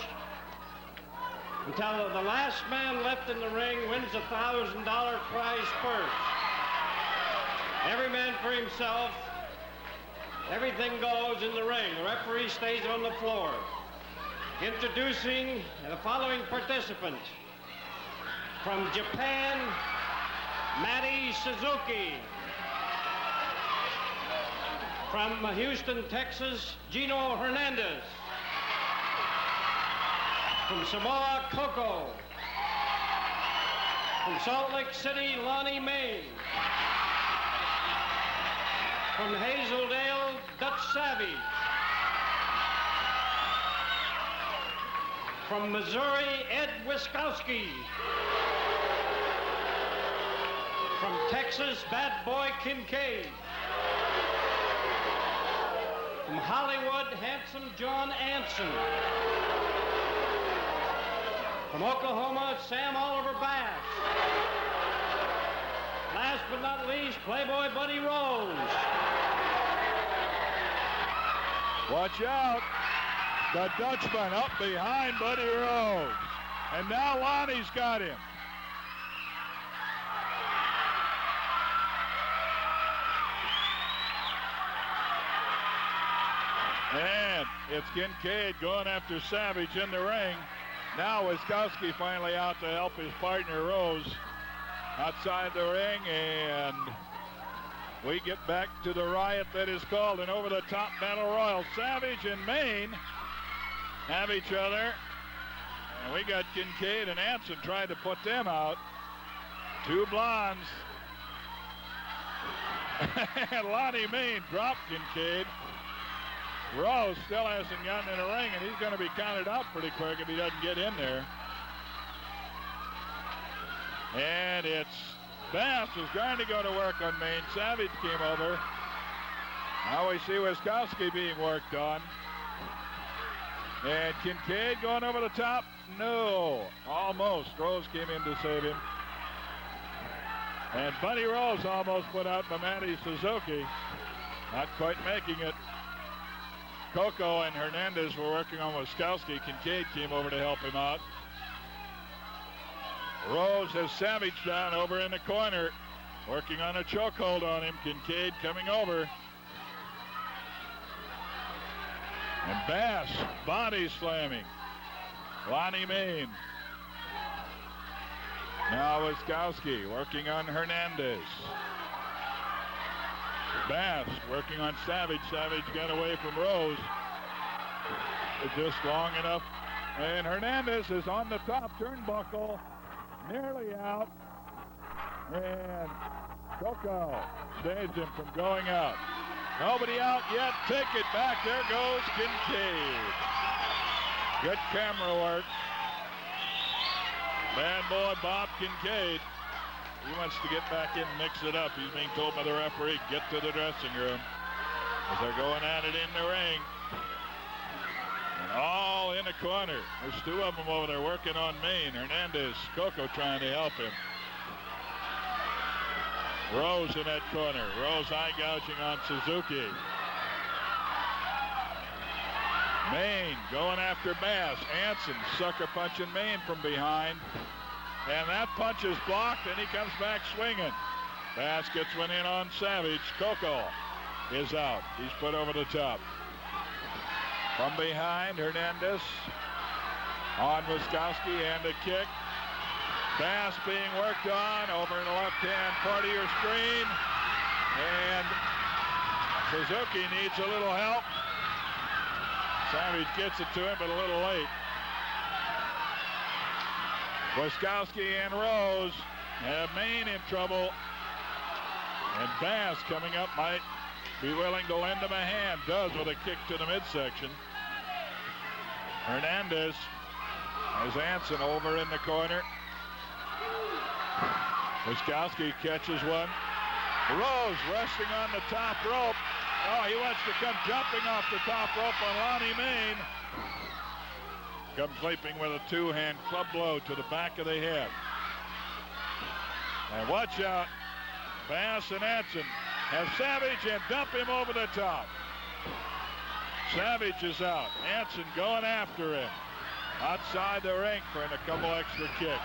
until the last man left in the ring wins a $1,000 prize purse. Every man for himself. Everything goes in the ring. The referee stays on the floor. Introducing the following participants. From Japan, Matty Suzuki. From Houston, Texas, Gino Hernandez. From Samoa, Coco. From Salt Lake City, Lonnie Mayne. From Hazeldale, Dutch Savage. From Missouri, Ed Wiskowski. From Texas, Bad Boy Kincaid. From Hollywood, Handsome John Anson. From Oklahoma, Sam Oliver Bass. Last but not least, Playboy Buddy Rose. Watch out. The Dutchman up behind Buddy Rose. And now Lonnie's got him. And it's Kincaid going after Savage in the ring. Now Wiskowski finally out to help his partner Rose outside the ring, and we get back to the riot that is called an over-the-top battle royal. Savage and Mayne have each other, and we got Kincaid and Anson trying to put them out. Two blondes. And Lonnie Mayne dropped Kincaid. Rose still hasn't gotten in the ring, and he's going to be counted out pretty quick if he doesn't get in there. And it's Bass was going to go to work on Mayne. Savage came over. Now we see Wiskowski being worked on. And Kincaid going over the top. No, almost. Rose came in to save him. And Buddy Rose almost put out by Matty Suzuki. Not quite making it. Coco and Hernandez were working on Wiskowski. Kincaid came over to help him out. Rose has Savage down over in the corner, working on a chokehold on him. Kincaid coming over. And Bass body slamming Lonnie Mayne. Now Wiskowski working on Hernandez. Bass working on Savage. Savage got away from Rose. Just long enough. And Hernandez is on the top turnbuckle. Nearly out. And Coco saves him from going out. Nobody out yet. Take it back. There goes Kincaid. Good camera work. Bad boy Bob Kincaid. He wants to get back in and mix it up. He's being told by the referee, get to the dressing room. As they're going at it in the ring. And all in the corner. There's two of them over there working on Mayne. Hernandez, Coco trying to help him. Rose in that corner. Rose eye gouging on Suzuki. Mayne going after Bass. Anson sucker punching Mayne from behind. And that punch is blocked, and he comes back swinging. Bass gets one in on Savage. Coco is out. He's put over the top. From behind, Hernandez on Wiskowski, and a kick. Bass being worked on over in the left-hand part of your screen. And Suzuki needs a little help. Savage gets it to him, but a little late. Wiskowski and Rose have Mayne in trouble. And Bass coming up might be willing to lend him a hand. Does with a kick to the midsection. Hernandez has Anson over in the corner. Wiskowski catches one. Rose resting on the top rope. Oh, he wants to come jumping off the top rope on Lonnie Mayne. Comes leaping with a two-hand club blow to the back of the head. And watch out. Bass and Anson have Savage and dump him over the top. Savage is out. Anson going after him. Outside the ring for a couple extra kicks.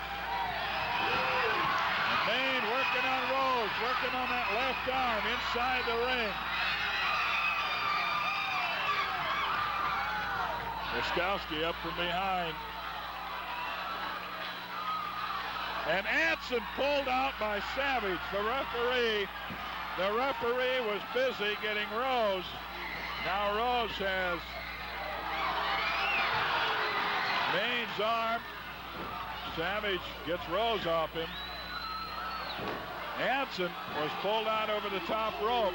And Mayne working on Rose, working on that left arm inside the ring. Wiskowski up from behind. And Anson pulled out by Savage. The referee was busy getting Rose. Now Rose has Mayne's arm. Savage gets Rose off him. Anson was pulled out over the top rope.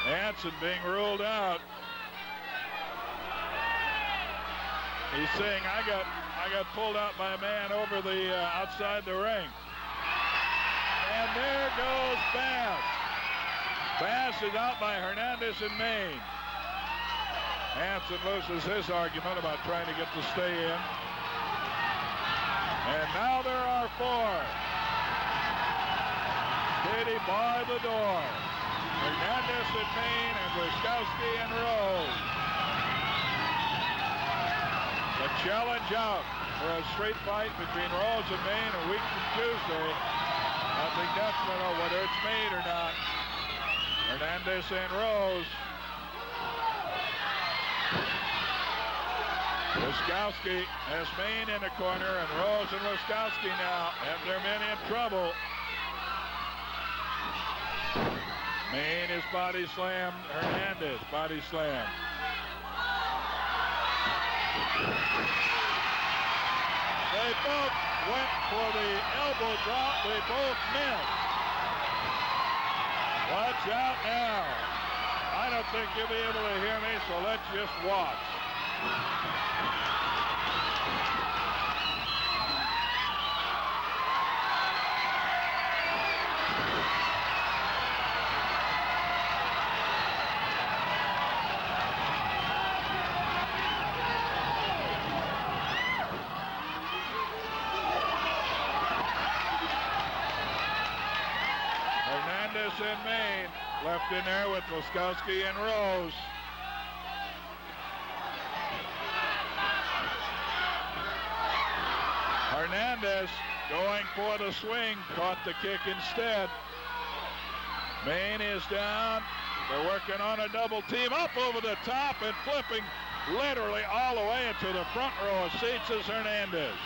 Anson being ruled out. He's saying, I got pulled out by a man over the outside the ring. And there goes Bass. Bass is out by Hernandez and Mayne. Anson loses his argument about trying to get to stay in. And now there are four. Katie barred the door. Hernandez and Mayne and Wiskowski and Rose. The challenge out for a straight fight between Rose and Mayne a week from Tuesday. Nothing definite on whether it's made or not. Hernandez and Rose. Wiskowski has Mayne in the corner, and Rose and Wiskowski now have their men in trouble. Mayne is body slammed. Hernandez body slammed. They both went for the elbow drop. They both missed. Watch out now. I don't think you'll be able to hear me, so let's just watch. And Mayne left in there with Wiskowski and Rose. Hernandez going for the swing, caught the kick instead. Mayne is down. They're working on a double team up over the top and flipping literally all the way into the front row of seats is Hernandez.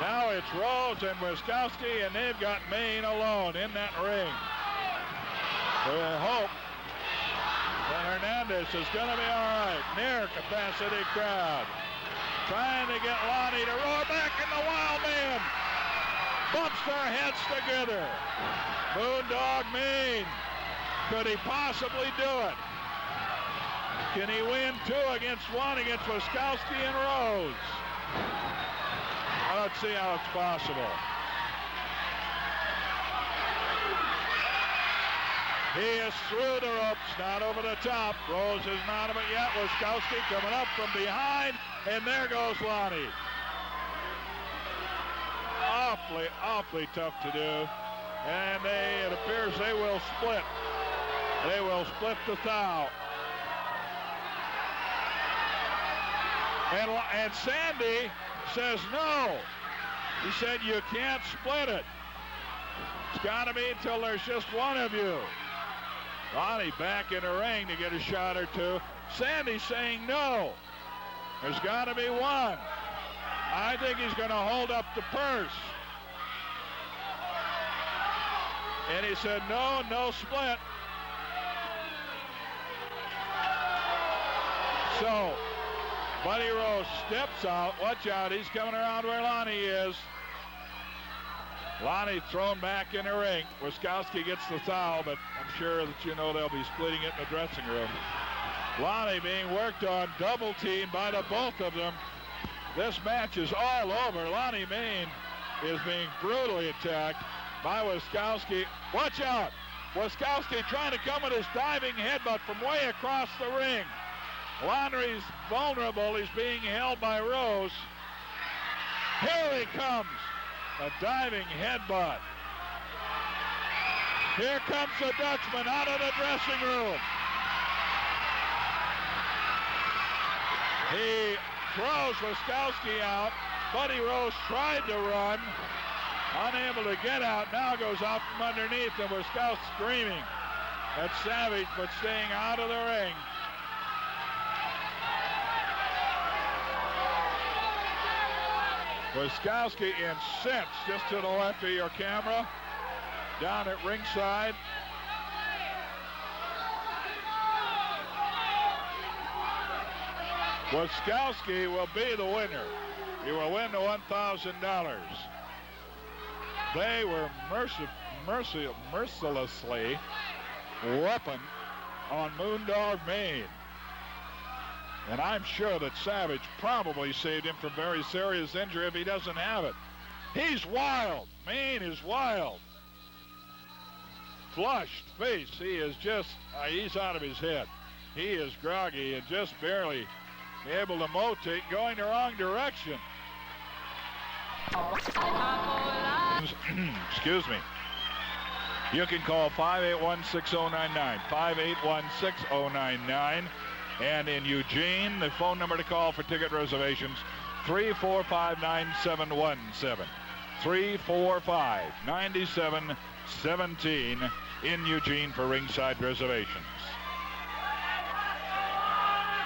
Now it's Rose and Wiskowski, and they've got Mayne alone in that ring. We hope that Hernandez is going to be all right. Near capacity crowd. Trying to get Lonnie to roar back, and the Wild Man bumps their heads together. Moondog Mayne. Could he possibly do it? Can he win two against one against Wiskowski and Rose? I don't see how it's possible. He is through the ropes, not over the top. Rose is not of it yet. Wiskowski coming up from behind, and there goes Lonnie. Awfully tough to do. And it appears they will split. They will split the thou. And Sandy says no. He said you can't split it. It's got to be until there's just one of you. Lonnie back in the ring to get a shot or two. Sandy saying no. There's got to be one. I think he's going to hold up the purse. And he said, no, no split. So, Buddy Rose steps out. Watch out, he's coming around where Lonnie is. Lonnie thrown back in the ring. Wiskowski gets the foul, but I'm sure that you know they'll be splitting it in the dressing room. Lonnie being worked on, double teamed by the both of them. This match is all over. Lonnie Mayne is being brutally attacked by Wiskowski. Watch out! Wiskowski trying to come with his diving headbutt from way across the ring. Lonnie's vulnerable. He's being held by Rose. Here he comes. A diving headbutt. Here comes the Dutchman out of the dressing room. He throws Wiskowski out. Buddy Rose tried to run. Unable to get out. Now goes out from underneath, and Wiskowski screaming at Savage, but staying out of the ring. Wiskowski incensed, just to the left of your camera, down at ringside. Wiskowski will be the winner. He will win the $1,000. They were mercilessly weapon on Moondog Mayne. And I'm sure that Savage probably saved him from very serious injury if he doesn't have it. He's wild. Mayne is wild. Flushed face. He is just, he's out of his head. He is groggy and just barely able to motate, going the wrong direction. Excuse me. You can call 581-6099, 581-6099. And in Eugene, the phone number to call for ticket reservations, 345-9717. 345-9717 in Eugene for ringside reservations.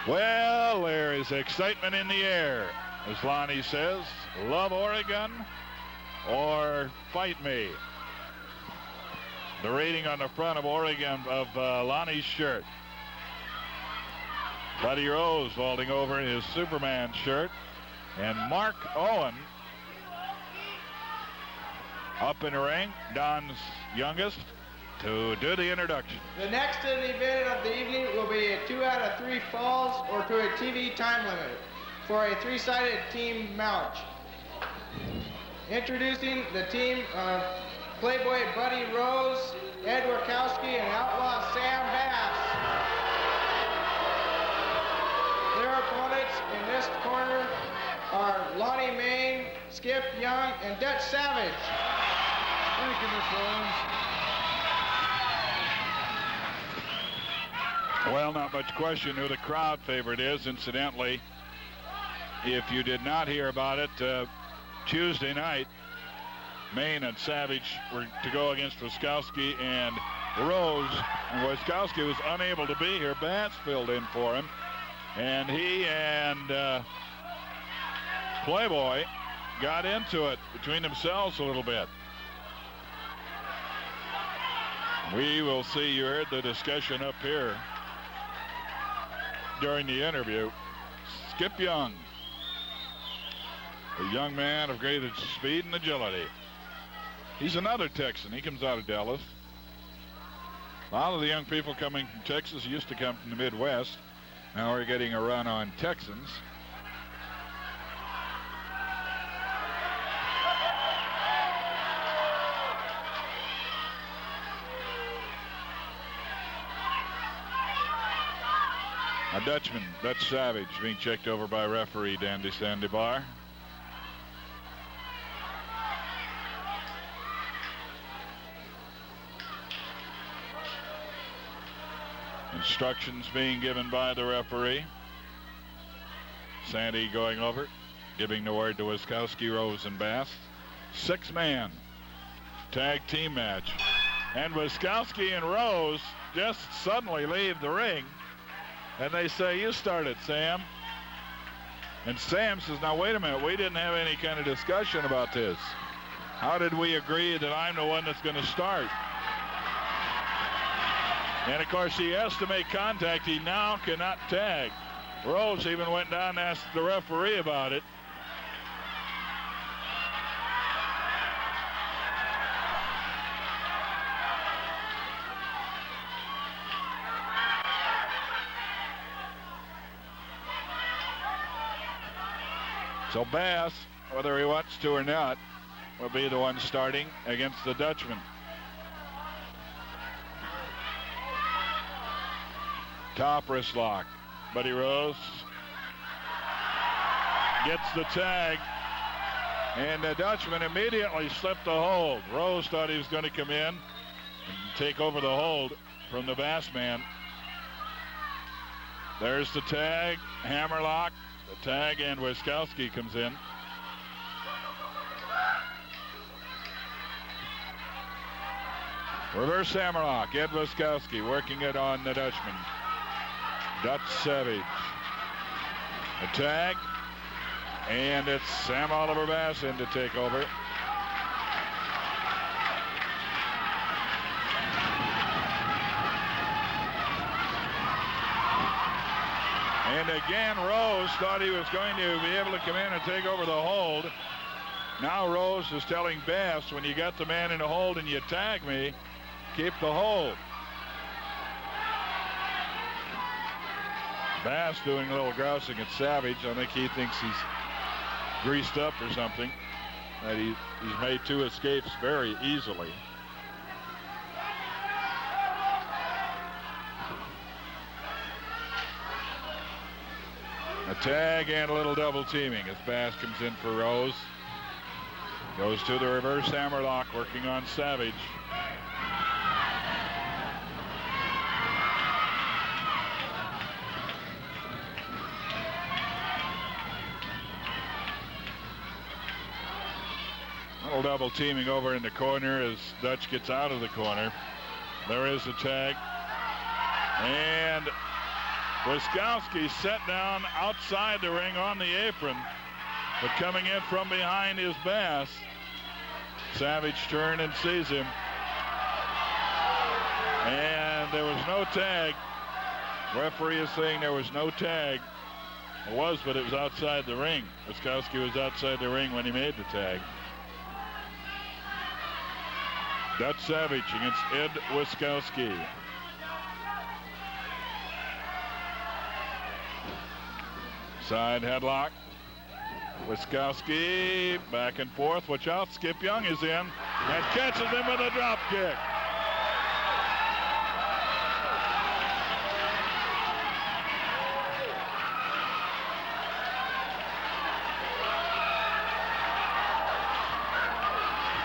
Well, there is excitement in the air, as Lonnie says. Love Oregon or fight me. The rating on the front of Oregon of Lonnie's shirt. Buddy Rose vaulting over in his Superman shirt. And Mark Owen up in the ring, Don's youngest, to do the introduction. The next event of the evening will be a 2 out of 3 falls or to a TV time limit for a 3-sided team match. Introducing the team of Playboy Buddy Rose, Ed Wachowski, and Outlaw Sam Bass. Their opponents in this corner are Lonnie Mayne, Skip Young, and Dutch Savage. Thank you, Mr. Owens. Well, not much question who the crowd favorite is. Incidentally, if you did not hear about it, Tuesday night, Mayne and Savage were to go against Wiskowski and Rose, and Wiskowski was unable to be here. Bass filled in for him, and he and Playboy got into it between themselves a little bit. We will see. You heard the discussion up here during the interview. Skip Young, a young man of great speed and agility. He's another Texan. He comes out of Dallas. A lot of the young people coming from Texas used to come from the Midwest. Now we're getting a run on Texans. A Dutchman, Dutch Savage, being checked over by referee Dandy Sandybar. Instructions being given by the referee. Sandy going over, giving the word to Wiskowski, Rose, and Bass. 6-man tag team match. And Wiskowski and Rose just suddenly leave the ring. And they say, you start it, Sam. And Sam says, now wait a minute, we didn't have any kind of discussion about this. How did we agree that I'm the one that's going to start? And of course he has to make contact. He now cannot tag. Rose even went down and asked the referee about it. So Bass, whether he wants to or not, will be the one starting against the Dutchman. Top wrist lock. Buddy Rose gets the tag, and the Dutchman immediately slipped the hold. Rose thought he was going to come in and take over the hold from the Bass man. There's the tag, hammerlock, the tag, and Wiskowski comes in. Reverse hammerlock, Ed Wiskowski working it on the Dutchman. Dutch Savage. A tag, and it's Sam Oliver Bass in to take over. And again, Rose thought he was going to be able to come in and take over the hold. Now Rose is telling Bass, when you got the man in the hold and you tag me, keep the hold. Bass doing a little grousing at Savage. I think he thinks he's greased up or something. That he's made 2 escapes very easily. A tag and a little double teaming as Bass comes in for Rose. Goes to the reverse hammerlock, working on Savage. Little double teaming over in the corner as Dutch gets out of the corner. There is a tag. And Wiskowski set down outside the ring on the apron, but coming in from behind is Bass. Savage turned and sees him. And there was no tag. Referee is saying there was no tag. It was, but it was outside the ring. Wiskowski was outside the ring when he made the tag. Dutch Savage against Ed Wiskowski. Side headlock. Wiskowski back and forth. Watch out, Skip Young is in and catches him with a drop kick.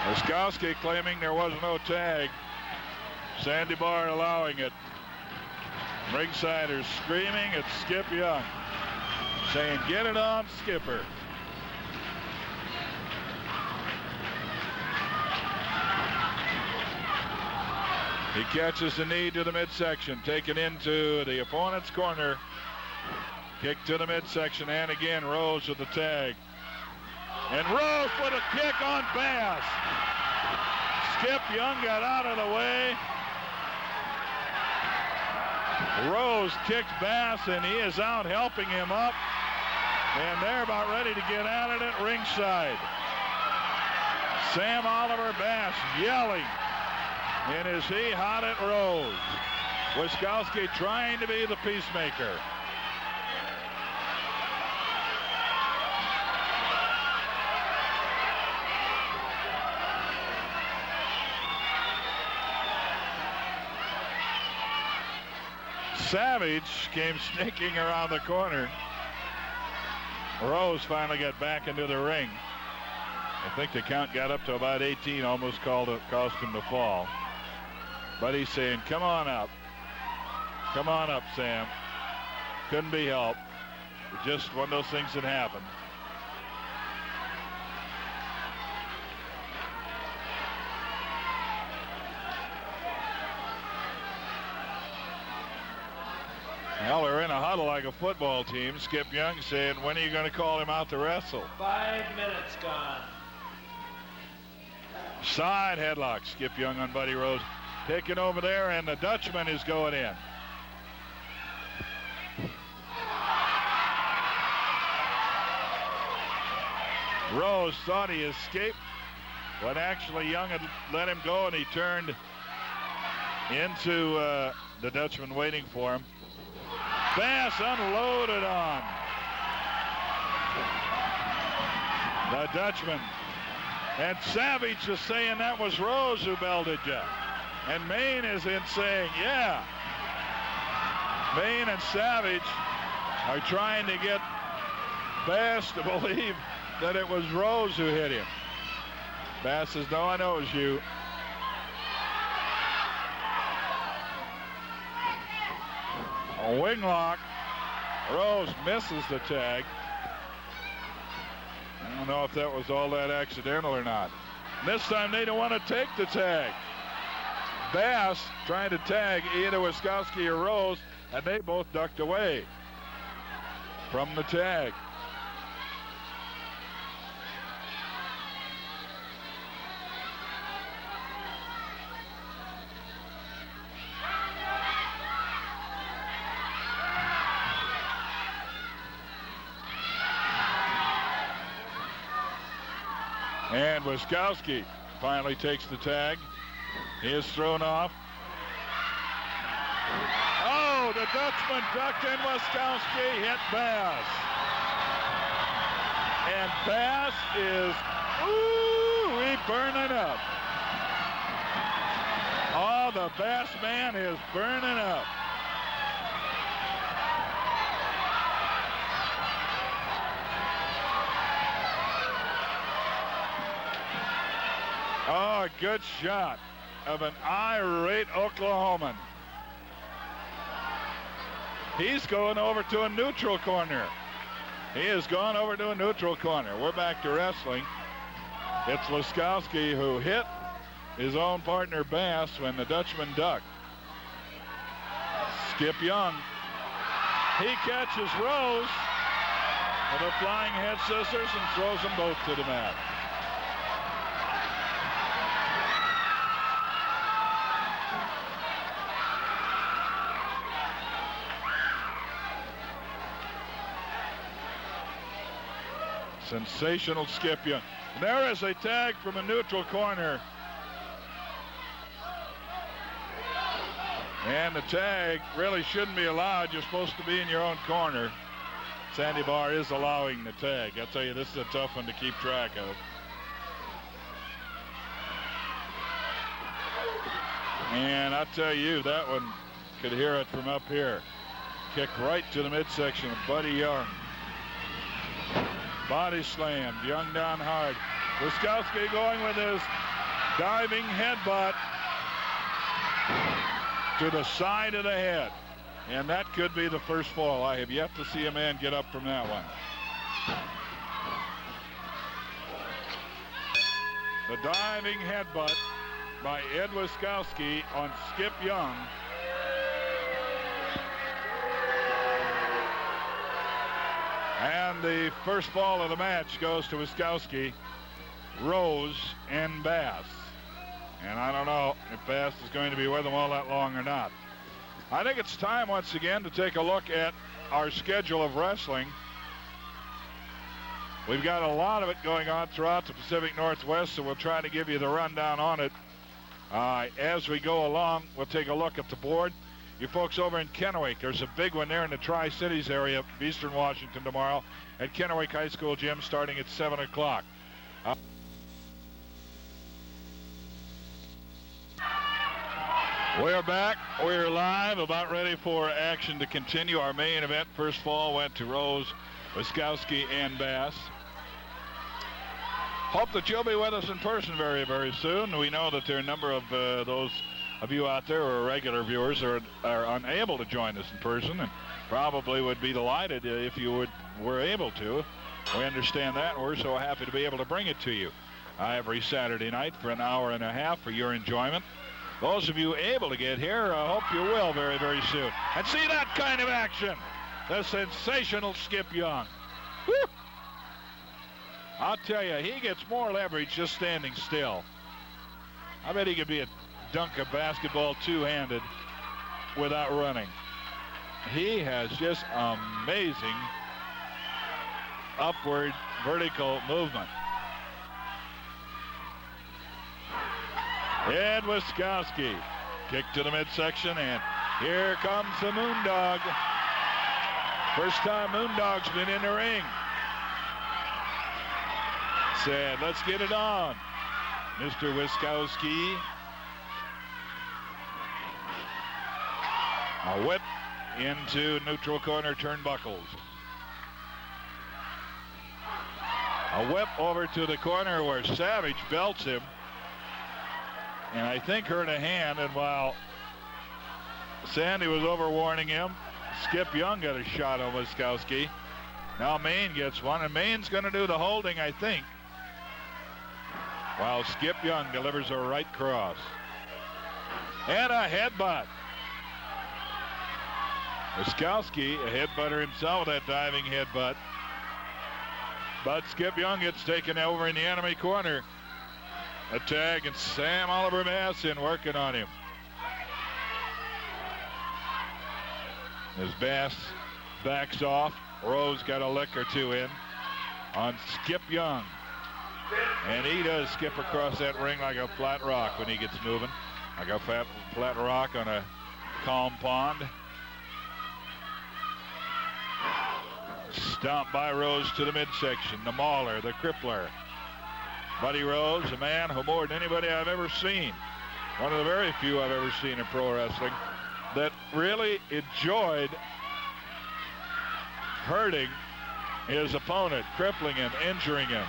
Wiskowski claiming there was no tag. Sandy Barr allowing it. Ringsiders screaming at Skip Young, saying, "Get it on, Skipper." He catches the knee to the midsection, taken into the opponent's corner. Kick to the midsection, and again Rose with the tag. And Rose with a kick on Bass. Skip Young got out of the way. Rose kicks Bass, and he is out helping him up. And they're about ready to get at it at ringside. Sam Oliver Bass yelling. And is he hot at Rose? Wiskowski trying to be the peacemaker. Savage came sneaking around the corner. Rose finally got back into the ring. I think the count got up to about 18, almost cost him the fall. But he's saying, "Come on up. Come on up, Sam." Couldn't be helped. Just one of those things that happened. Well, they're in a huddle like a a football team. Skip Young saying, when are you going to call him out to wrestle? 5 minutes gone. Side headlock. Skip Young on Buddy Rose. Taking over there, and the Dutchman is going in. Rose thought he escaped, but actually Young had let him go, and he turned into the Dutchman waiting for him. Bass unloaded on the Dutchman. And Savage is saying that was Rose who belted you. And Mayne is in saying, yeah. Mayne and Savage are trying to get Bass to believe that it was Rose who hit him. Bass says, no, I know it was you. A wing lock. Rose misses the tag. I don't know if that was all that accidental or not. This time they don't want to take the tag. Bass trying to tag either Wiskowski or Rose, and they both ducked away from the tag. And Wiskowski finally takes the tag. He is thrown off. Oh, the Dutchman ducked and Wiskowski hit Bass. And Bass is, burning up. Oh, the Bass man is burning up. Oh, a good shot of an irate Oklahoman. He's going over to a neutral corner. He has gone over to a neutral corner. We're back to wrestling. It's Wiskowski who hit his own partner Bass when the Dutchman ducked. Skip Young. He catches Rose with a flying head scissors and throws them both to the mat. Sensational Skip Young. There is a tag from a neutral corner. And the tag really shouldn't be allowed. You're supposed to be in your own corner. Sandy Barr is allowing the tag. I'll tell you, this is a tough one to keep track of. And I'll tell you, that one could hear it from up here. Kick right to the midsection of Buddy Young. Body slammed. Young down hard. Wiskowski going with his diving headbutt to the side of the head. And that could be the first fall. I have yet to see a man get up from that one. The diving headbutt by Ed Wiskowski on Skip Young. And the first fall of the match goes to Wiskowski, Rose, and Bass. And I don't know if Bass is going to be with them all that long or not. I think it's time once again to take a look at our schedule of wrestling. We've got a lot of it going on throughout the Pacific Northwest, so we'll try to give you the rundown on it. As we go along, we'll take a look at the board. You folks over in Kennewick, there's a big one there in the Tri-Cities area of Eastern Washington tomorrow at Kennewick High School Gym starting at 7 o'clock. We're back. We're live, about ready for action to continue. Our main event, first fall, went to Rose, Wiskowski, and Bass. Hope that you'll be with us in person very, very soon. We know that there are a number of those of you out there who are regular viewers are unable to join us in person, and probably would be delighted if you were able to. We understand that, and we're so happy to be able to bring it to you every Saturday night for an hour and a half for your enjoyment. Those of you able to get here, I hope you will very, very soon. And see that kind of action the sensational Skip Young. Woo! I'll tell you, he gets more leverage just standing still. I bet he could dunk a basketball two-handed without running. He has just amazing upward vertical movement. Ed Wiskowski, kick to the midsection, and here comes the Moondog. First time Moondog's been in the ring. Said, let's get it on, Mr. Wiskowski. A whip into neutral corner turnbuckles. A whip over to the corner where Savage belts him. And I think hurt a hand, and while Sandy was overwarning him, Skip Young got a shot on Wiskowski. Now Mayne gets one, and Mayne's going to do the holding, I think, while Skip Young delivers a right cross. And a headbutt. Wiskowski, a headbutter himself with that diving headbutt. But Skip Young gets taken over in the enemy corner. A tag, and Sam Oliver Bass in working on him. As Bass backs off, Rose got a lick or two in on Skip Young. And he does skip across that ring like a flat rock when he gets moving. Like a flat rock on a calm pond. Stomp by Rose to the midsection. The Mauler, the Crippler. Buddy Rose, a man who more than anybody I've ever seen, one of the very few I've ever seen in pro wrestling, that really enjoyed hurting his opponent, crippling him, injuring him.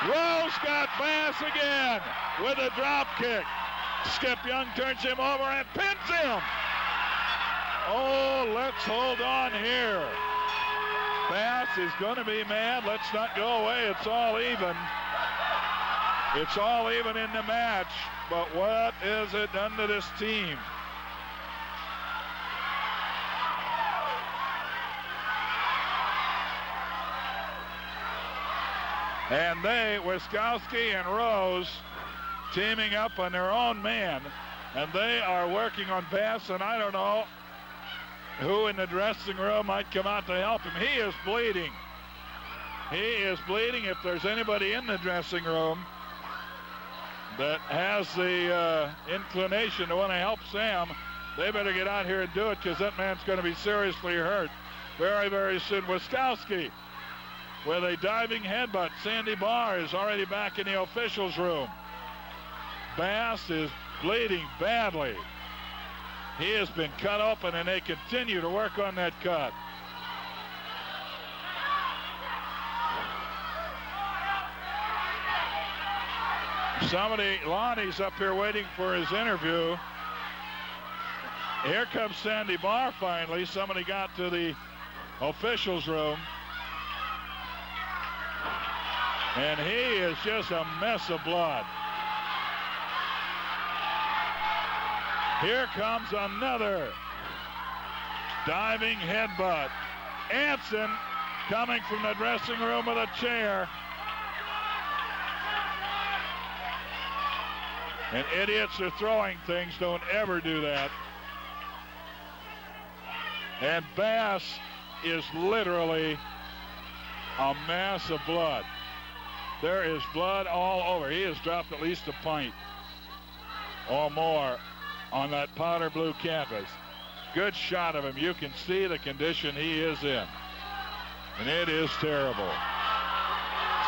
Rose got Bass again with a drop kick. Skip Young turns him over and pins him. Oh, let's hold on here. Bass is going to be mad. Let's not go away. It's all even. It's all even in the match. But what is it done to this team? And they, Wiskowski and Rose, teaming up on their own man. And they are working on Bass, and I don't know who in the dressing room might come out to help him. He is bleeding. He is bleeding. If there's anybody in the dressing room that has the inclination to want to help Sam, they better get out here and do it, because that man's going to be seriously hurt very, very soon. Wiskowski with a diving headbutt. Sandy Barr is already back in the officials' room. Bass is bleeding badly. He has been cut open, and they continue to work on that cut. Lonnie's up here waiting for his interview. Here comes Sandy Barr finally. Somebody got to the officials' room. And he is just a mess of blood. Here comes another diving headbutt. Anson coming from the dressing room with a chair. And idiots are throwing things. Don't ever do that. And Bass is literally a mass of blood. There is blood all over. He has dropped at least a pint or more on that powder blue canvas. Good shot of him. You can see the condition he is in. And it is terrible.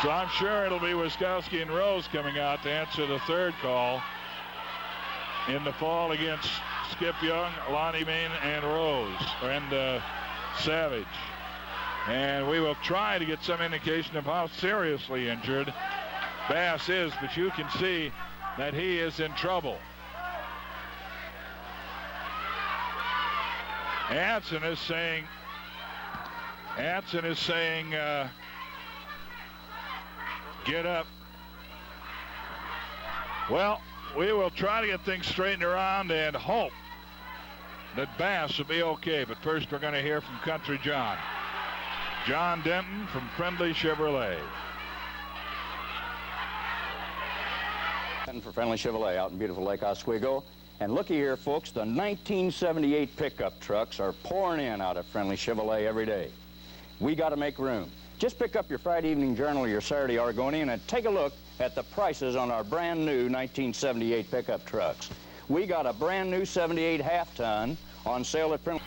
So I'm sure it'll be Wiskowski and Rose coming out to answer the third call in the fall against Skip Young, Lonnie Mayne, and Rose, and Savage. And we will try to get some indication of how seriously injured Bass is, but you can see that he is in trouble. Anson is saying, get up. Well, we will try to get things straightened around and hope that Bass will be okay. But first, we're going to hear from Country John. John Denton from Friendly Chevrolet. For Friendly Chevrolet out in beautiful Lake Oswego. And looky here, folks, the 1978 pickup trucks are pouring in out of Friendly Chevrolet every day. We got to make room. Just pick up your Friday Evening Journal or your Saturday Oregonian and take a look at the prices on our brand new 1978 pickup trucks. We got a brand new 78 half-ton on sale at Friendly.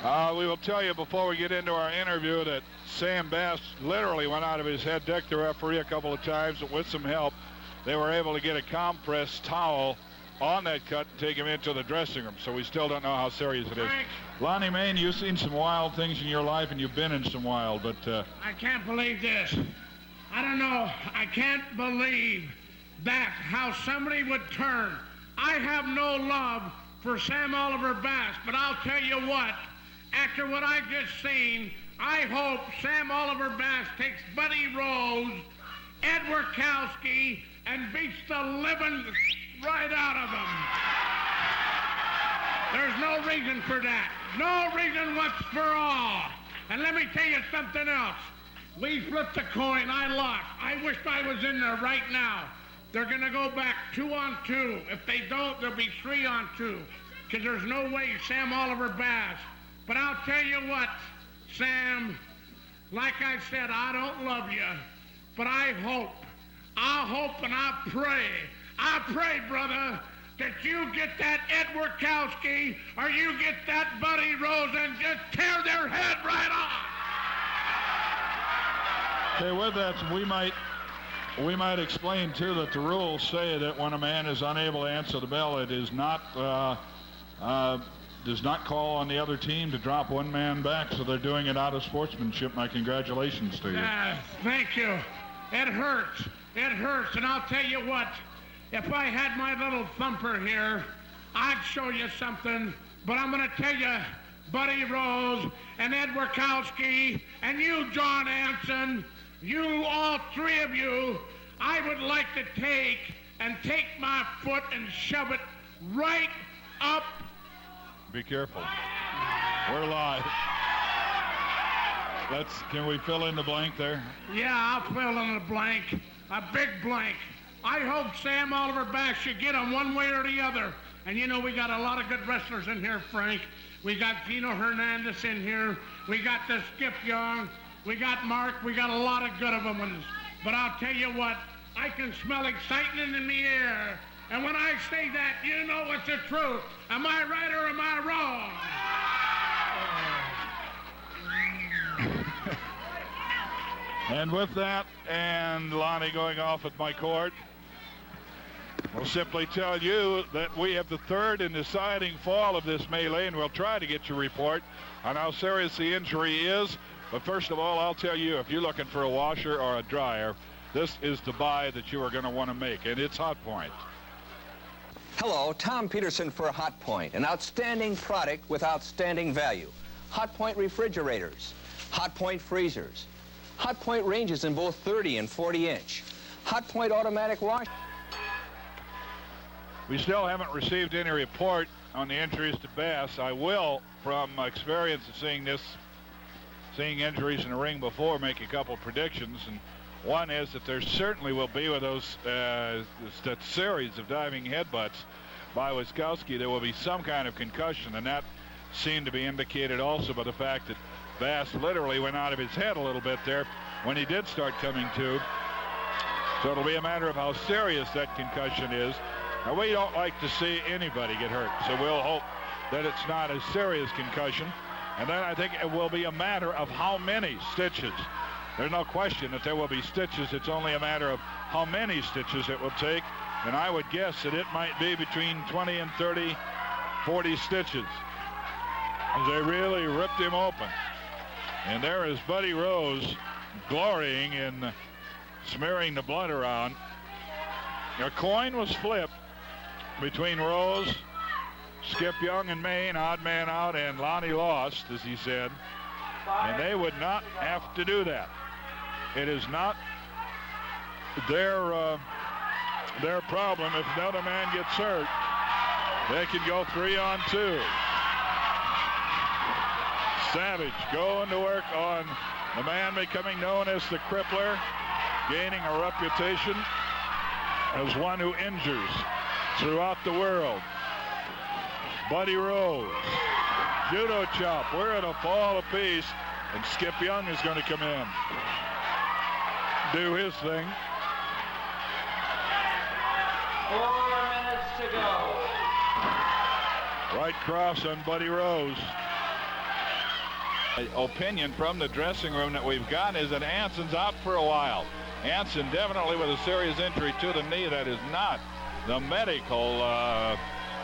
We will tell you before we get into our interview that Sam Bass literally went out of his head, decked the referee a couple of times, but with some help, they were able to get a compressed towel on that cut and take him into the dressing room. So we still don't know how serious it is. Lonnie Mayne, you've seen some wild things in your life, and you've been in some wild, but... I can't believe this. I don't know. I can't believe that, how somebody would turn. I have no love for Sam Oliver Bass, but I'll tell you what, after what I've just seen, I hope Sam Oliver Bass takes Buddy Rose, Ed Wierkowski, and beats the living right out of them. There's no reason for that. No reason once for all. And let me tell you something else. We flipped the coin. I lost. I wished I was in there right now. They're going to go back 2-on-2. If they don't, there'll be 3-on-2. Because there's no way Sam Oliver Bass. But I'll tell you what, Sam, like I said, I don't love you. But I hope and I pray, brother, that you get that Ed Wierkowski or you get that Buddy Rose and just tear their head right off. Okay, with that, we might explain, too, that the rules say that when a man is unable to answer the bell, it is not, does not call on the other team to drop one man back, so they're doing it out of sportsmanship. My congratulations to you. Thank you. It hurts. It hurts, and I'll tell you what, if I had my little thumper here, I'd show you something, but I'm going to tell you, Buddy Rose and Ed Wierkowski and you, John Anson, you, all three of you, I would like to take my foot and shove it right up. Be careful. We're live. Can we fill in the blank there? Yeah, I'll fill in the blank. A big blank. I hope Sam Oliver Bass should get him one way or the other. And you know, we got a lot of good wrestlers in here, Frank. We got Gino Hernandez in here. We got the Skip Young. We got Mark. We got a lot of good of them. But I'll tell you what, I can smell excitement in the air. And when I say that, you know it's the truth. Am I right or am I wrong? And with that, and Lonnie going off at my court, we'll simply tell you that we have the third and deciding fall of this melee, and we'll try to get your report on how serious the injury is. But first of all, I'll tell you, if you're looking for a washer or a dryer, this is the buy that you are going to want to make, and it's Hot Point. Hello, Tom Peterson for Hot Point, an outstanding product with outstanding value. Hot Point refrigerators, Hot Point freezers, Hot Point ranges in both 30 and 40-inch, Hot Point automatic wash. We still haven't received any report on the injuries to Bass. I will, from experience of seeing injuries in the ring before, make a couple predictions. And one is that there certainly will be, with those that series of diving headbutts by Wierkowski, there will be some kind of concussion, and that seemed to be indicated also by the fact that Bass literally went out of his head a little bit there when he did start coming to. So it'll be a matter of how serious that concussion is. Now, we don't like to see anybody get hurt, so we'll hope that it's not a serious concussion. And then I think it will be a matter of how many stitches. There's no question that there will be stitches. It's only a matter of how many stitches it will take. And I would guess that it might be between 20 and 30, 40 stitches, as they really ripped him open. And there is Buddy Rose glorying in smearing the blood around. A coin was flipped between Rose, Skip Young, and Mayne, odd man out, and Lonnie lost, as he said. And they would not have to do that. It is not their their problem. If another man gets hurt, they can go 3-on-2. Savage going to work on the man becoming known as the Crippler, gaining a reputation as one who injures throughout the world. Buddy Rose, judo chop. We're at a fall apiece, and Skip Young is going to come in, do his thing. 4 minutes to go. Right cross on Buddy Rose. Opinion from the dressing room that we've got is that Hanson's out for a while. Hanson definitely with a serious injury to the knee. That is not the medical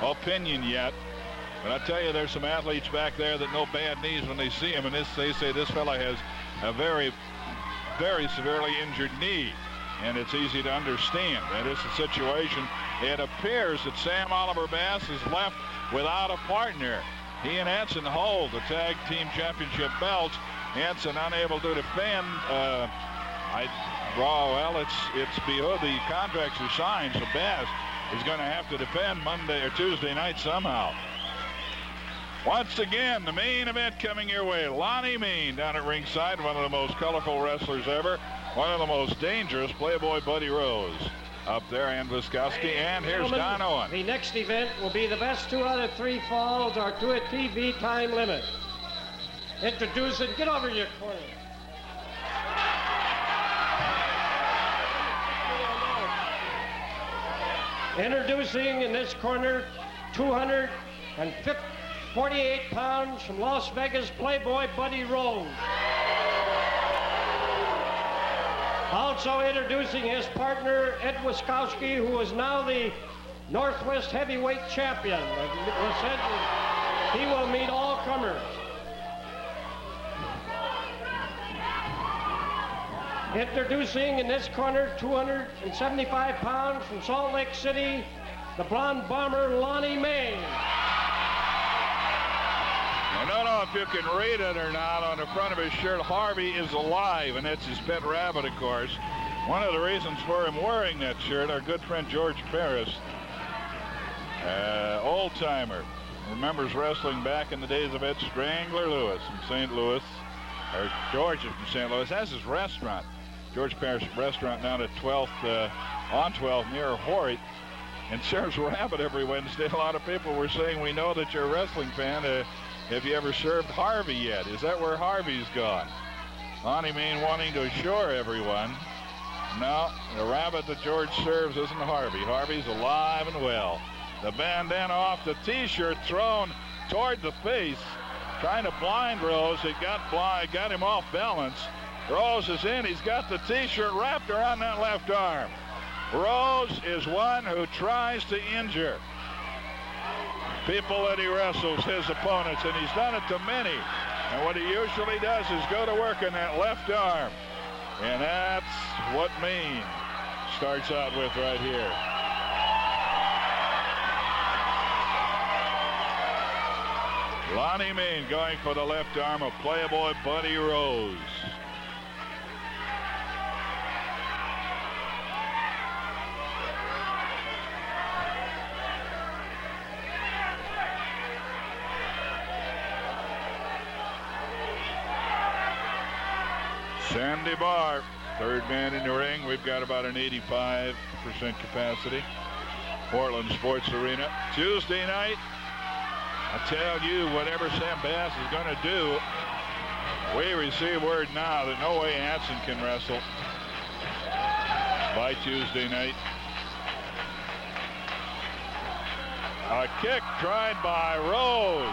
opinion yet. But I tell you, there's some athletes back there that know bad knees when they see him, and they say this fella has a very, very severely injured knee, and it's easy to understand. That is the situation. It appears that Sam Oliver Bass is left without a partner. He and Hanson hold the tag team championship belts. Hanson unable to defend. Well, it's below the contracts are signed, so Bass is going to have to defend Monday or Tuesday night somehow. Once again, the main event coming your way. Lonnie Mayne down at ringside, one of the most colorful wrestlers ever, one of the most dangerous, Playboy Buddy Rose up there, and Wiskowski, and here's Don Owen. The next event will be the best 2 out of 3 falls or to a TV time limit. Introducing, get over your corner. Introducing in this corner, 248 pounds from Las Vegas, Playboy Buddy Rose. Also introducing his partner, Ed Wiskowski, who is now the Northwest Heavyweight Champion. It was said he will meet all comers. Introducing in this corner, 275 pounds from Salt Lake City, the blonde bomber, Lonnie Mayne. I don't know if you can read it or not. On the front of his shirt, Harvey is alive, and that's his pet rabbit, of course. One of the reasons for him wearing that shirt, our good friend George Paris, old-timer, remembers wrestling back in the days of Ed Strangler Lewis in St. Louis, or George is from St. Louis. Has his restaurant, George Paris restaurant, down at 12th, on 12th near Horry, and serves rabbit every Wednesday. A lot of people were saying, we know that you're a wrestling fan. Have you ever served Harvey yet? Is that where Harvey's gone? Lonnie Mayne wanting to assure everyone, no, the rabbit that George serves isn't Harvey. Harvey's alive and well. The bandana off, the T-shirt thrown toward the face, trying to blind Rose. It got him off balance. Rose is in. He's got the T-shirt wrapped around that left arm. Rose is one who tries to injure people that he wrestles, his opponents, and he's done it to many. And what he usually does is go to work on that left arm. And that's what Mayne starts out with right here. Lonnie Mayne going for the left arm of Playboy Buddy Rose. Sandy Barr, third man in the ring. We've got about an 85% capacity. Portland Sports Arena. Tuesday night, I tell you, whatever Sam Bass is going to do, we receive word now that no way Hanson can wrestle by Tuesday night. A kick tried by Rose.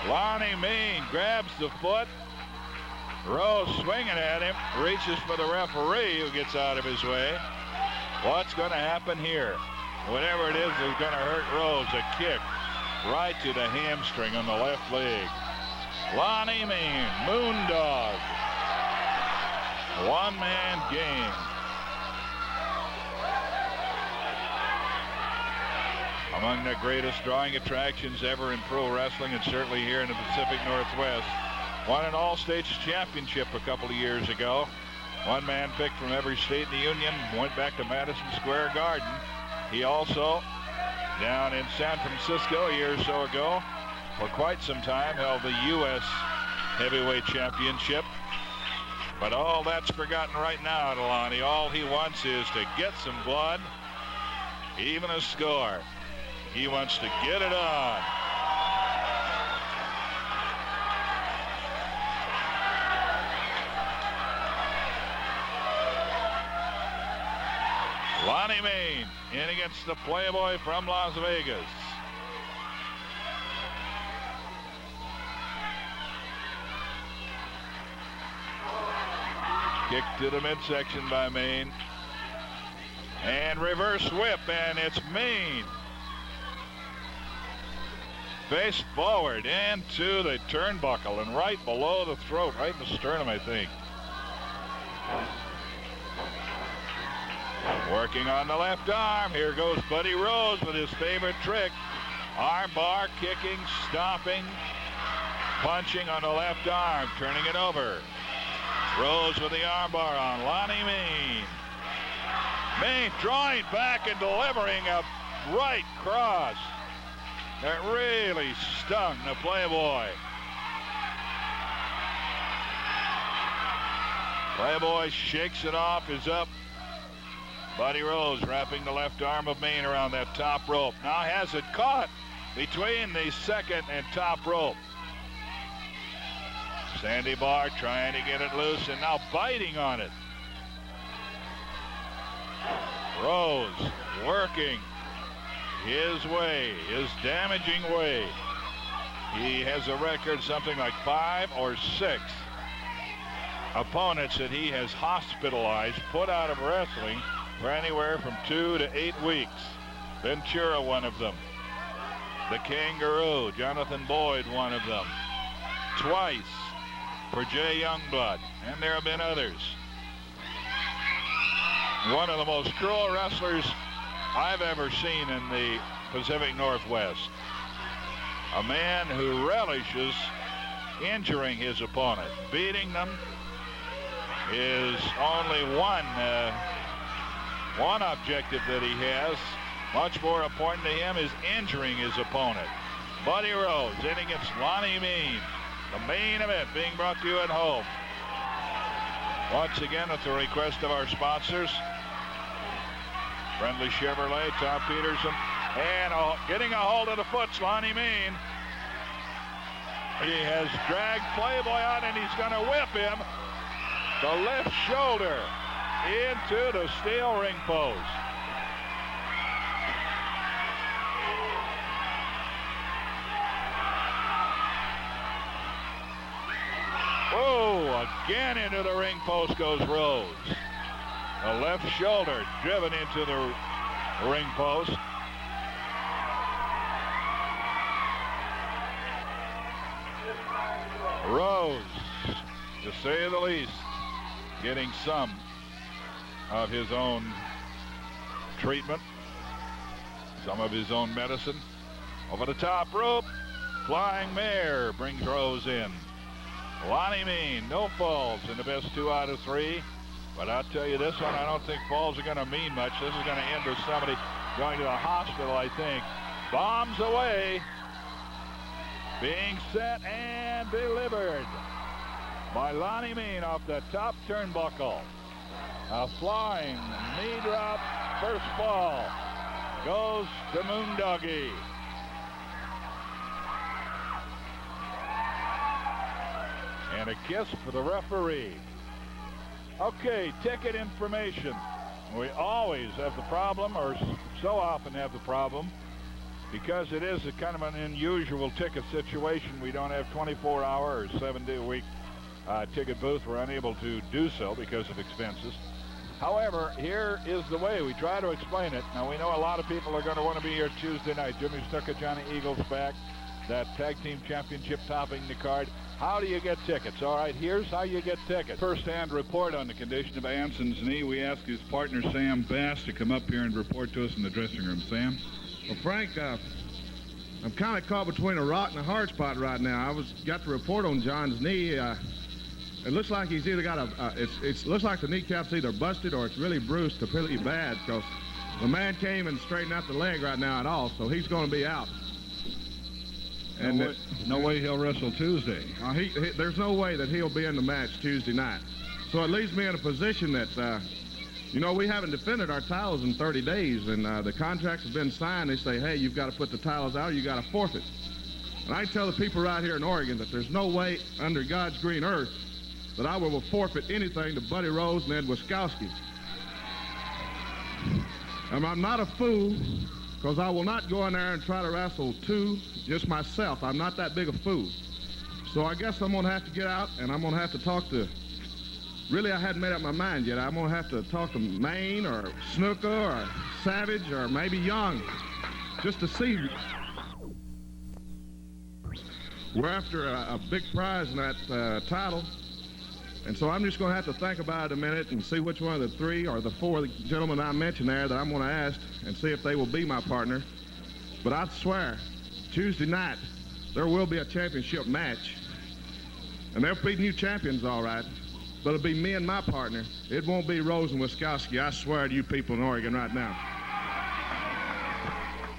Lonnie Mayne grabs the foot. Rose swinging at him, reaches for the referee, who gets out of his way. What's going to happen here? Whatever it is going to hurt Rose. A kick right to the hamstring on the left leg. Lonnie Mayne, Moondog. One-man game. Among the greatest drawing attractions ever in pro wrestling, and certainly here in the Pacific Northwest. Won an all-states championship a couple of years ago. One man picked from every state in the Union, went back to Madison Square Garden. He also, down in San Francisco a year or so ago, for quite some time, held the U.S. Heavyweight Championship. But all that's forgotten right now to Lonnie. All he wants is to get some blood, even a score. He wants to get it on. Lonnie Mayne in against the Playboy from Las Vegas. Kick to the midsection by Mayne. And reverse whip, and it's Mayne. Face forward into the turnbuckle and right below the throat, right in the sternum, I think. Working on the left arm. Here goes Buddy Rose with his favorite trick. Arm bar, kicking, stopping, punching on the left arm, turning it over. Rose with the arm bar on. Lonnie Mayne. Mayne drawing back and delivering a right cross that really stung the Playboy. Playboy shakes it off, is up. Buddy Rose wrapping the left arm of Mayne around that top rope. Now has it caught between the second and top rope. Sandy Bar trying to get it loose and now biting on it. Rose working his way, his damaging way. He has a record something like 5 or 6 opponents that he has hospitalized, put out of wrestling for anywhere from 2 to 8 weeks. Ventura, one of them. The Kangaroo, Jonathan Boyd, one of them. Twice for Jay Youngblood, and there have been others. One of the most cruel wrestlers I've ever seen in the Pacific Northwest. A man who relishes injuring his opponent. Beating them is only one objective that he has. Much more important to him is injuring his opponent. Buddy Rose in against Lonnie Mayne. The main event being brought to you at home. Once again, at the request of our sponsors, Friendly Chevrolet, Tom Peterson, and getting a hold of the foot's Lonnie Mayne. He has dragged Playboy out, and he's going to whip him. The left shoulder into the steel ring post. Oh, again into the ring post goes Rose. The left shoulder driven into the ring post. Rose, to say the least, getting some of his own treatment, some of his own medicine. Over the top rope, flying mare brings Rose in. Lonnie Mayne, no falls in the best 2 out of 3. But I'll tell you this one, I don't think falls are going to mean much. This is going to end with somebody going to the hospital, I think. Bombs away. Being set and delivered by Lonnie Mayne off the top turnbuckle. A flying knee drop, first fall. Goes to Moondoggie. And a kiss for the referee. Okay, ticket information. We always have the problem, or so often have the problem, because it is a kind of an unusual ticket situation. We don't have 24-hour or 7-day-a-week ticket booth. We're unable to do so because of expenses. However, here is the way. We try to explain it. Now, we know a lot of people are going to want to be here Tuesday night. Jimmy Snuka, Johnny Eagles back. That tag team championship topping the card. How do you get tickets? All right, here's how you get tickets. First-hand report on the condition of Anson's knee. We ask his partner, Sam Bass, to come up here and report to us in the dressing room. Sam? Well, Frank, I'm kind of caught between a rock and a hard spot right now. Got the report on John's knee. it looks like he's either got it looks like the kneecap's either busted or it's really bruised completely bad, because the man came and straightened out the leg right now at all, so he's going to be out. And no way he'll wrestle Tuesday. There's no way that he'll be in the match Tuesday night. So it leaves me in a position that, you know, we haven't defended our titles in 30 days, and the contracts have been signed. They say, hey, you've got to put the titles out, or you got to forfeit. And I tell the people right here in Oregon that there's no way under God's green earth that I will forfeit anything to Buddy Rose and Ed Wiskowski. And I'm not a fool, because I will not go in there and try to wrestle two just myself. I'm not that big a fool. So I guess I'm going to have to get out, and I'm going to have to talk to, really I hadn't made up my mind yet. I'm going to have to talk to Mayne or Snooker or Savage or maybe Young, just to see. We're after a big prize in that title. And so I'm just going to have to think about it a minute and see which one of the three or the four gentlemen I mentioned there that I'm going to ask and see if they will be my partner. But I swear, Tuesday night, there will be a championship match. And they'll be new champions, all right. But it'll be me and my partner. It won't be Rose and Wiskowski. I swear to you people in Oregon right now.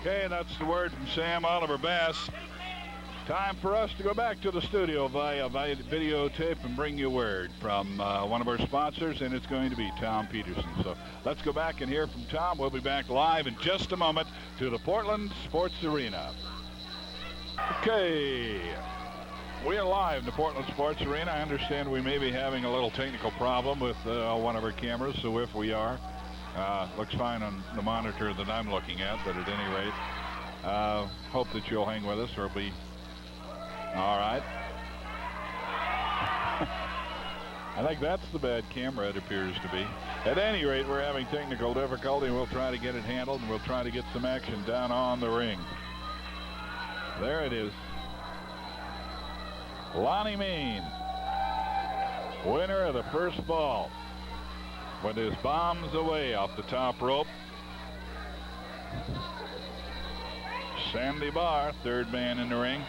Okay, that's the word from Sam Oliver Bass. Time for us to go back to the studio via videotape and bring you word from one of our sponsors, and it's going to be Tom Peterson. So let's go back and hear from Tom. We'll be back live in just a moment to the Portland Sports Arena. Okay, we are live in the Portland Sports Arena. I understand we may be having a little technical problem with one of our cameras, so if we are, looks fine on the monitor that I'm looking at, but at any rate, hope that you'll hang with us, or it'll be all right. I think that's the bad camera, it appears to be. At any rate, we're having technical difficulty, and we'll try to get it handled, and we'll try to get some action down on the ring. There it is. Lonnie Mayne, winner of the first fall, with his bombs away off the top rope. Sandy Barr, third man in the ring.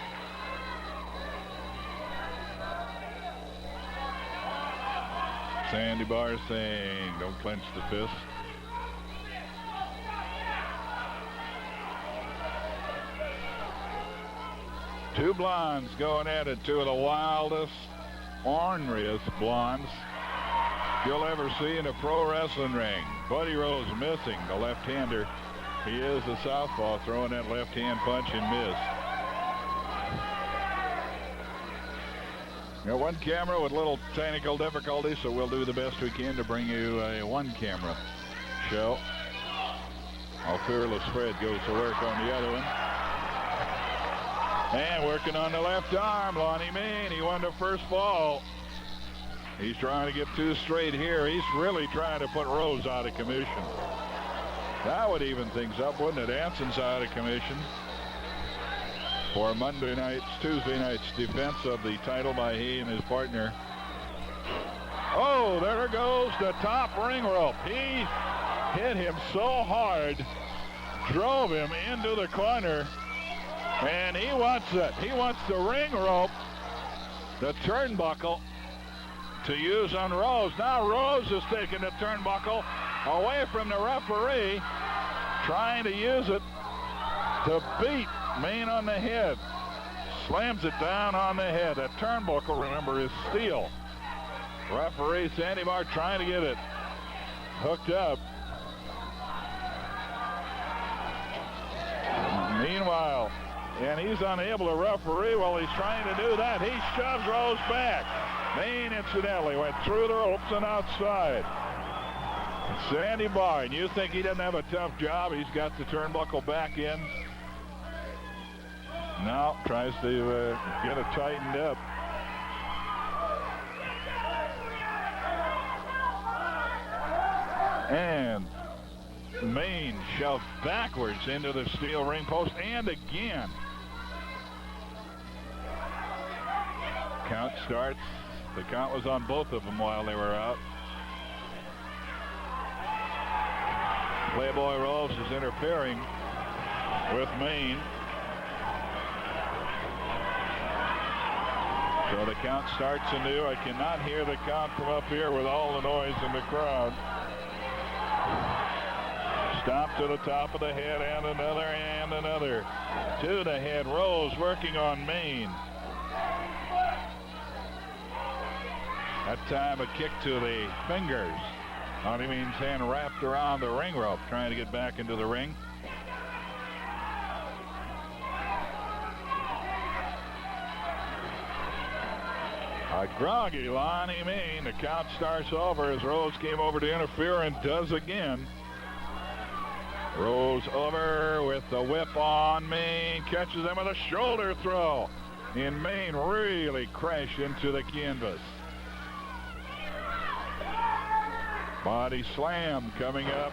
Sandy Barr saying, don't clench the fist. Two blondes going at it, two of the wildest, orneriest blondes you'll ever see in a pro wrestling ring. Buddy Rose missing the left-hander. He is a southpaw, throwing that left-hand punch and missed. Got one camera with little technical difficulties, so we'll do the best we can to bring you a one-camera show. Our fearless Fred goes to work on the other one. And working on the left arm, Lonnie Mayne. He won the first fall. He's trying to get two straight here. He's really trying to put Rose out of commission. That would even things up, wouldn't it? Anson's out of commission for Tuesday night's defense of the title by he and his partner. Oh, there goes the top ring rope. He hit him so hard, drove him into the corner, and he wants it. He wants the ring rope, the turnbuckle, to use on Rose. Now Rose is taking the turnbuckle away from the referee, trying to use it to beat Mayne on the head. Slams it down on the head. That turnbuckle, remember, is steel. Referee Sandy Barr trying to get it hooked up. Meanwhile, and he's unable to referee while he's trying to do that. He shoves Rose back. Mayne, incidentally, went through the ropes and outside. Sandy Barr, and you think he doesn't have a tough job? He's got the turnbuckle back in. Now tries to get it tightened up. And Mayne shoved backwards into the steel ring post, and again. Count starts. The count was on both of them while they were out. Playboy Rose is interfering with Mayne. So the count starts anew. I cannot hear the count from up here with all the noise in the crowd. Stop to the top of the head, and another, and another. To the head, Rose working on Mayne. That time a kick to the fingers. Lonnie Mayne's hand wrapped around the ring rope, trying to get back into the ring. A groggy Lonnie Mayne. The count starts over as Rose came over to interfere and does again. Rose over with the whip on Mayne, catches him with a shoulder throw, and Mayne really crashed into the canvas. Body slam coming up.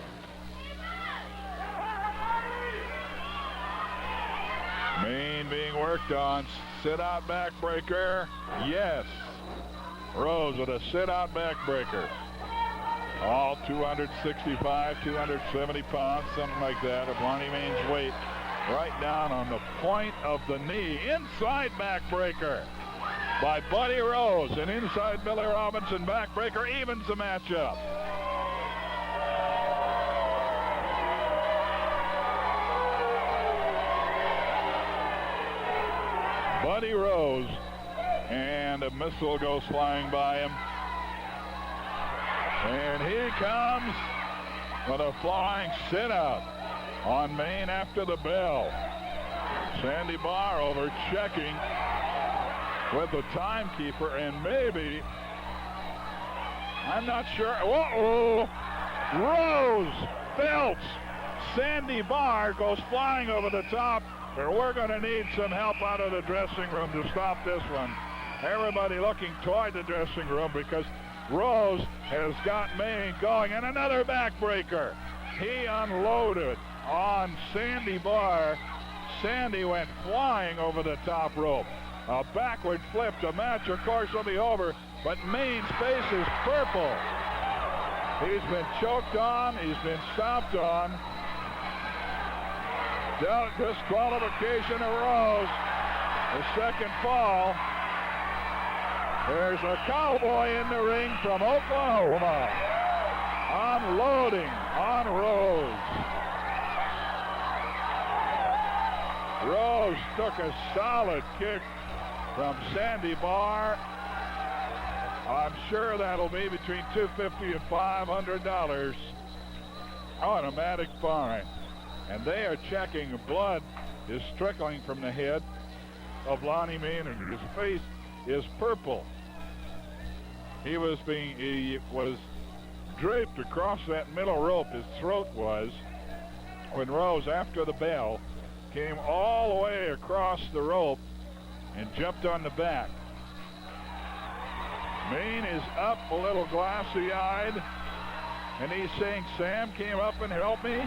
Mayne being worked on. Sit-out backbreaker. Yes. Rose with a sit-out backbreaker. All 265, 270 pounds, something like that, of Lonnie Mayne's weight. Right down on the point of the knee. Inside backbreaker by Buddy Rose. An inside Billy Robinson backbreaker evens the matchup. Buddy Rose, and a missile goes flying by him. And he comes with a flying sit-out on Mayne after the bell. Sandy Barr over checking with the timekeeper, and maybe, I'm not sure. Uh-oh! Rose Phelps. Sandy Barr goes flying over the top. We're going to need some help out of the dressing room to stop this one. Everybody looking toward the dressing room because Rose has got Mayne going, and another backbreaker. He unloaded on Sandy Barr. Sandy went flying over the top rope. A backward flip. The match, of course, will be over, but Mayne's face is purple. He's been choked on. He's been stomped on. Disqualification of Rose. The second fall. There's a cowboy in the ring from Oklahoma. Unloading on Rose. Rose took a solid kick from Sandy Barr. I'm sure that'll be between $250 and $500. Automatic fine. And they are checking. Blood is trickling from the head of Lonnie Mayne, and his face is purple. He was draped across that middle rope, his throat was, when Rose, after the bell, came all the way across the rope and jumped on the back. Mayne is up, a little glassy-eyed, and he's saying, Sam came up and helped me.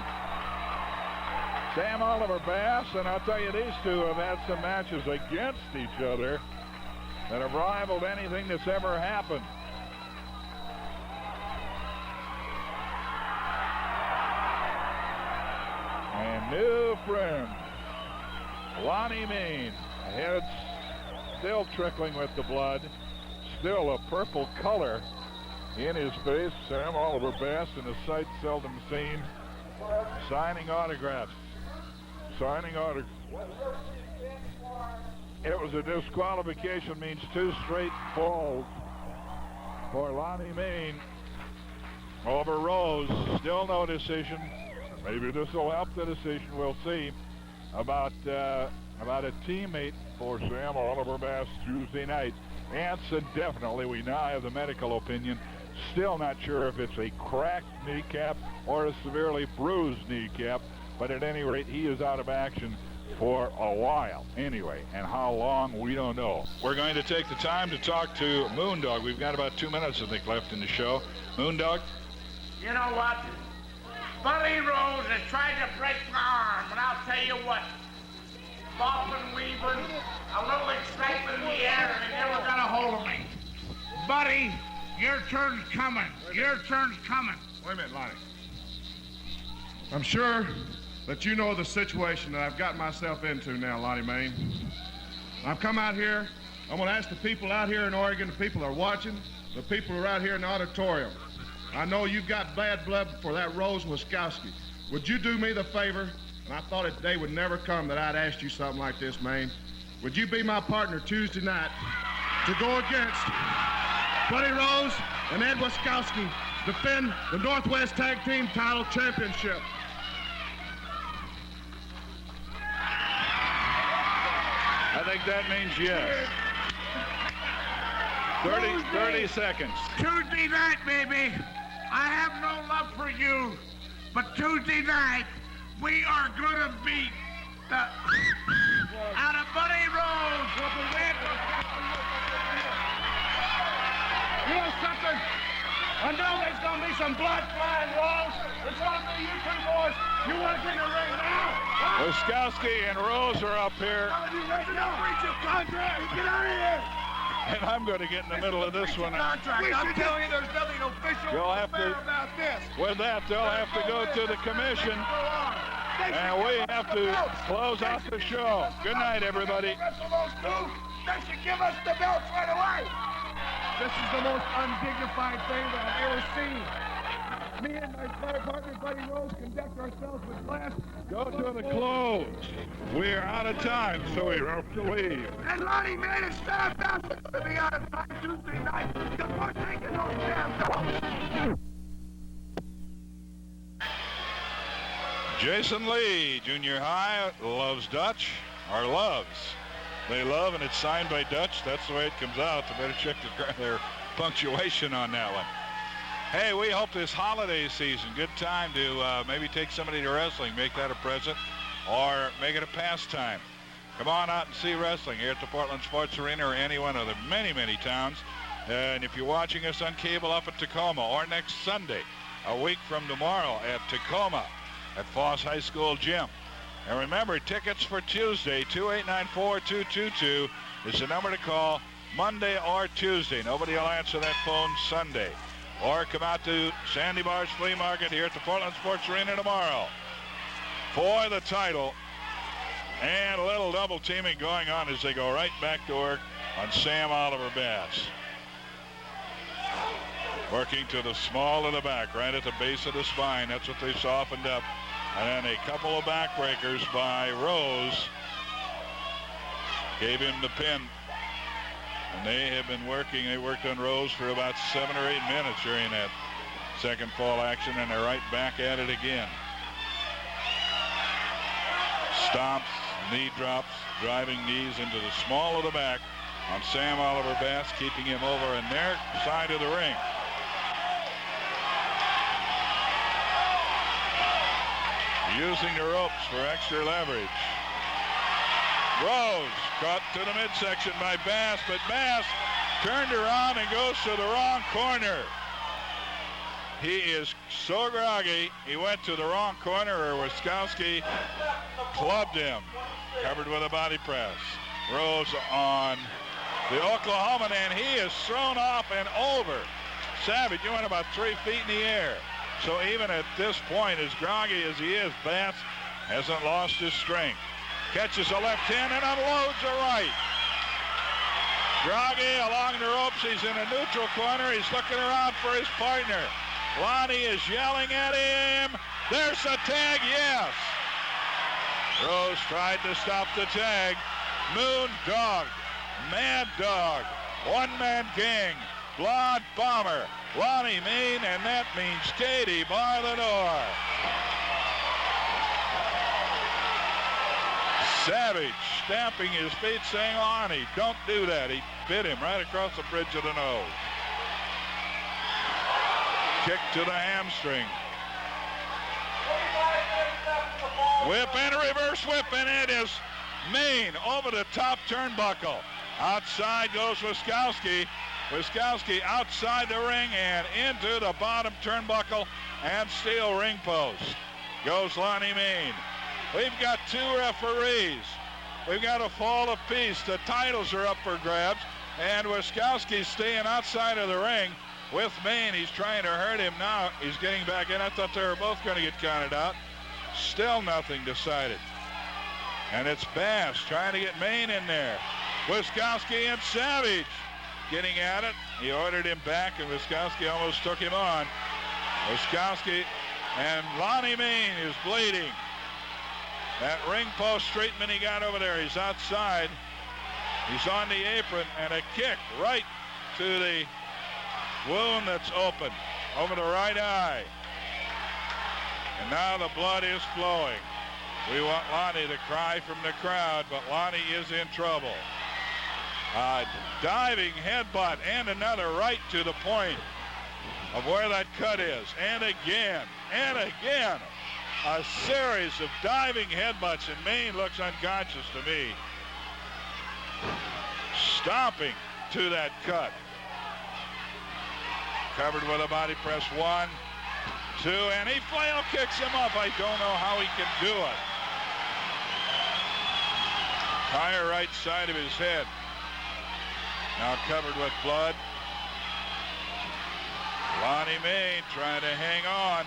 Sam Oliver Bass, and I'll tell you, these two have had some matches against each other that have rivaled anything that's ever happened. And new friend, Lonnie Mayne. Head's still trickling with the blood, still a purple color in his face. Sam Oliver Bass, in a sight seldom seen, signing autographs. Signing autographs. It was a disqualification, means 2 straight falls for Lonnie Mayne over Rose. Still no decision. Maybe this will help the decision. We'll see. About a teammate for Sam Oliver Bass Tuesday night. Anson, definitely. We now have the medical opinion. Still not sure if it's a cracked kneecap or a severely bruised kneecap. But at any rate, he is out of action for a while. Anyway, and how long, we don't know. We're going to take the time to talk to Moondog. We've got about 2 minutes, I think, left in the show. Moondog? You know what? Buddy Rose has tried to break my arm, but I'll tell you what. Bopping, weaving, a little excitement in the air, and he never got a hold of me. Buddy, your turn's coming. Your turn's coming. Wait a minute, Lonnie. I'm sure that you know the situation that I've got myself into now, Lonnie Mayne. I've come out here I'm going to ask the people out here in Oregon, the people that are watching, the people who are out here in the auditorium. I know you've got bad blood for that Rose Wiskowski. Would you do me the favor, and I thought a day would never come that I'd asked you something like this, Mayne. Would you be my partner Tuesday night to go against Buddy Rose and Ed Wiskowski, defend the Northwest Tag Team Title Championship? I think that means yes. 30 seconds. Tuesday night, baby. I have no love for you, but Tuesday night, we are going to beat the out of Buddy Rose. You know something? I know there's going to be some blood flying, Rose. It's going to be you two boys. You want to get in the ring now? Wiskowski and Rose are up here. You ready to breach your contract? Get out of here. And I'm going to get in the middle of this one. I'm telling you, there's nothing official about this. With that, they'll have to go to the commission. And we have to close out the show. Good night, everybody. They should give us the belts right away. This is the most undignified thing that I've ever seen. Me and my partner, Buddy Rose, conduct ourselves with class. Go to the close. We are out of time, so we have to leave. And Lonnie Mayne and staff out to be out of time Tuesday night because we're taking those damn belts. Jason Lee, junior high, loves Dutch, or loves. They love, and it's signed by Dutch. That's the way it comes out. They better check their punctuation on that one. Hey, we hope this holiday season, good time to maybe take somebody to wrestling, make that a present, or make it a pastime. Come on out and see wrestling here at the Portland Sports Arena or any one of the many, many towns. And if you're watching us on cable up at Tacoma, or next Sunday, a week from tomorrow at Tacoma at Foss High School Gym. And remember, tickets for Tuesday, 2894-222 is the number to call Monday or Tuesday. Nobody will answer that phone Sunday. Or come out to Sandy Bar's Flea Market here at the Portland Sports Arena tomorrow for the title. And a little double teaming going on as they go right back to work on Sam Oliver Bass. Working to the small of the back, right at the base of the spine. That's what they softened up. And then a couple of backbreakers by Rose gave him the pin. And they have been working. They worked on Rose for about 7 or 8 minutes during that second fall action, and they're right back at it again. Stomps, knee drops, driving knees into the small of the back on Sam Oliver Bass, keeping him over on their side of the ring. Using the ropes for extra leverage. Rose caught to the midsection by Bass, but Bass turned around and goes to the wrong corner. He is so groggy, he went to the wrong corner, or Wiskowski clubbed him, covered with a body press. Rose on the Oklahoman, and he is thrown off and over. Savage, you went about 3 feet in the air. So even at this point, as groggy as he is, Bass hasn't lost his strength. Catches a left hand and unloads a right. Groggy along the ropes. He's in a neutral corner. He's looking around for his partner. Lonnie is yelling at him. There's a tag, yes. Rose tried to stop the tag. Moon Dog, Mad Dog, One Man King, Blonde Bomber, Lonnie Mayne, and that means Katie bar the door. Savage stamping his feet, saying, Lonnie, don't do that. He bit him right across the bridge of the nose. Kick to the hamstring. Whip and a reverse whip, and it is Mayne over the top turnbuckle. Outside goes Wiskowski. Wiskowski outside the ring and into the bottom turnbuckle and steel ring post. Goes Lonnie Mayne. We've got 2 referees. We've got a fall apiece. The titles are up for grabs, and Wiskowski's staying outside of the ring with Mayne. He's trying to hurt him now. He's getting back in. I thought they were both going to get counted out. Still nothing decided. And it's Bass trying to get Mayne in there. Wiskowski and Savage getting at it. He ordered him back, and Wiskowski almost took him on. Wiskowski and Lonnie Mayne is bleeding. That ring post treatment he got over there, he's outside. He's on the apron, and a kick right to the wound that's open over the right eye. And now the blood is flowing. We want Lonnie to cry from the crowd, but Lonnie is in trouble. Diving headbutt and another right to the point of where that cut is. And again, a series of diving headbutts, and Mayne looks unconscious to me. Stomping to that cut. Covered with a body press, 1, 2, and he flail kicks him up. I don't know how he can do it. Entire right side of his head now covered with blood. Lonnie Mayne trying to hang on.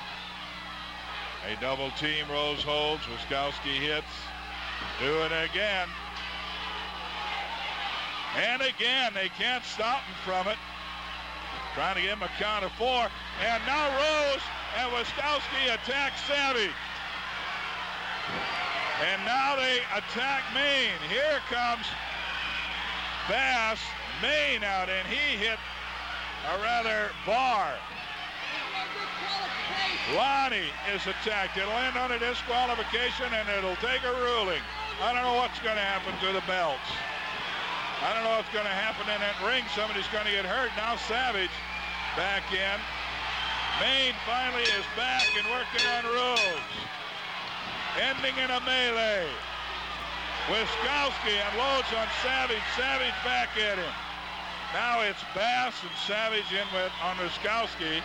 A double team. Rose holds. Wiskowski hits. Do it again. And again, they can't stop him from it. Trying to give him a count of 4. And now Rose and Wiskowski attack Savage. And now they attack Mayne. Here comes Bass. Mayne out, and he hit a rather bar. Lonnie is attacked. It'll end on a disqualification, and it'll take a ruling. I don't know what's going to happen to the belts. I don't know what's going to happen in that ring. Somebody's going to get hurt. Now Savage back in. Mayne finally is back and working on Rose. Ending in a melee. Wiskowski unloads on Savage. Savage back at him. Now it's Bass and Savage in on Wiskowski.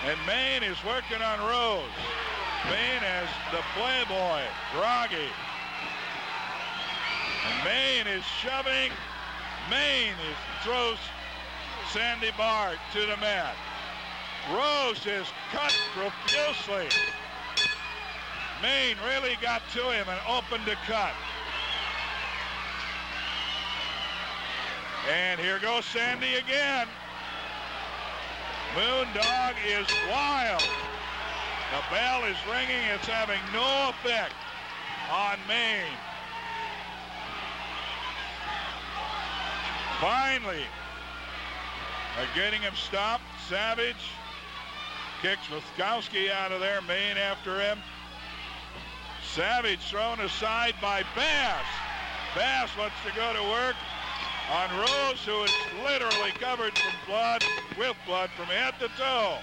And Mayne is working on Rose. Mayne has the Playboy, groggy. And Mayne is shoving. Mayne throws Sandy Bart to the mat. Rose is cut profusely. Mayne really got to him and opened the cut. And here goes Sandy again. Moondog is wild. The bell is ringing. It's having no effect on Mayne. Finally, they're getting him stopped. Savage kicks Wiskowski out of there. Mayne after him. Savage thrown aside by Bass. Bass wants to go to work on Rose, who is literally covered from blood, with blood from head to toe.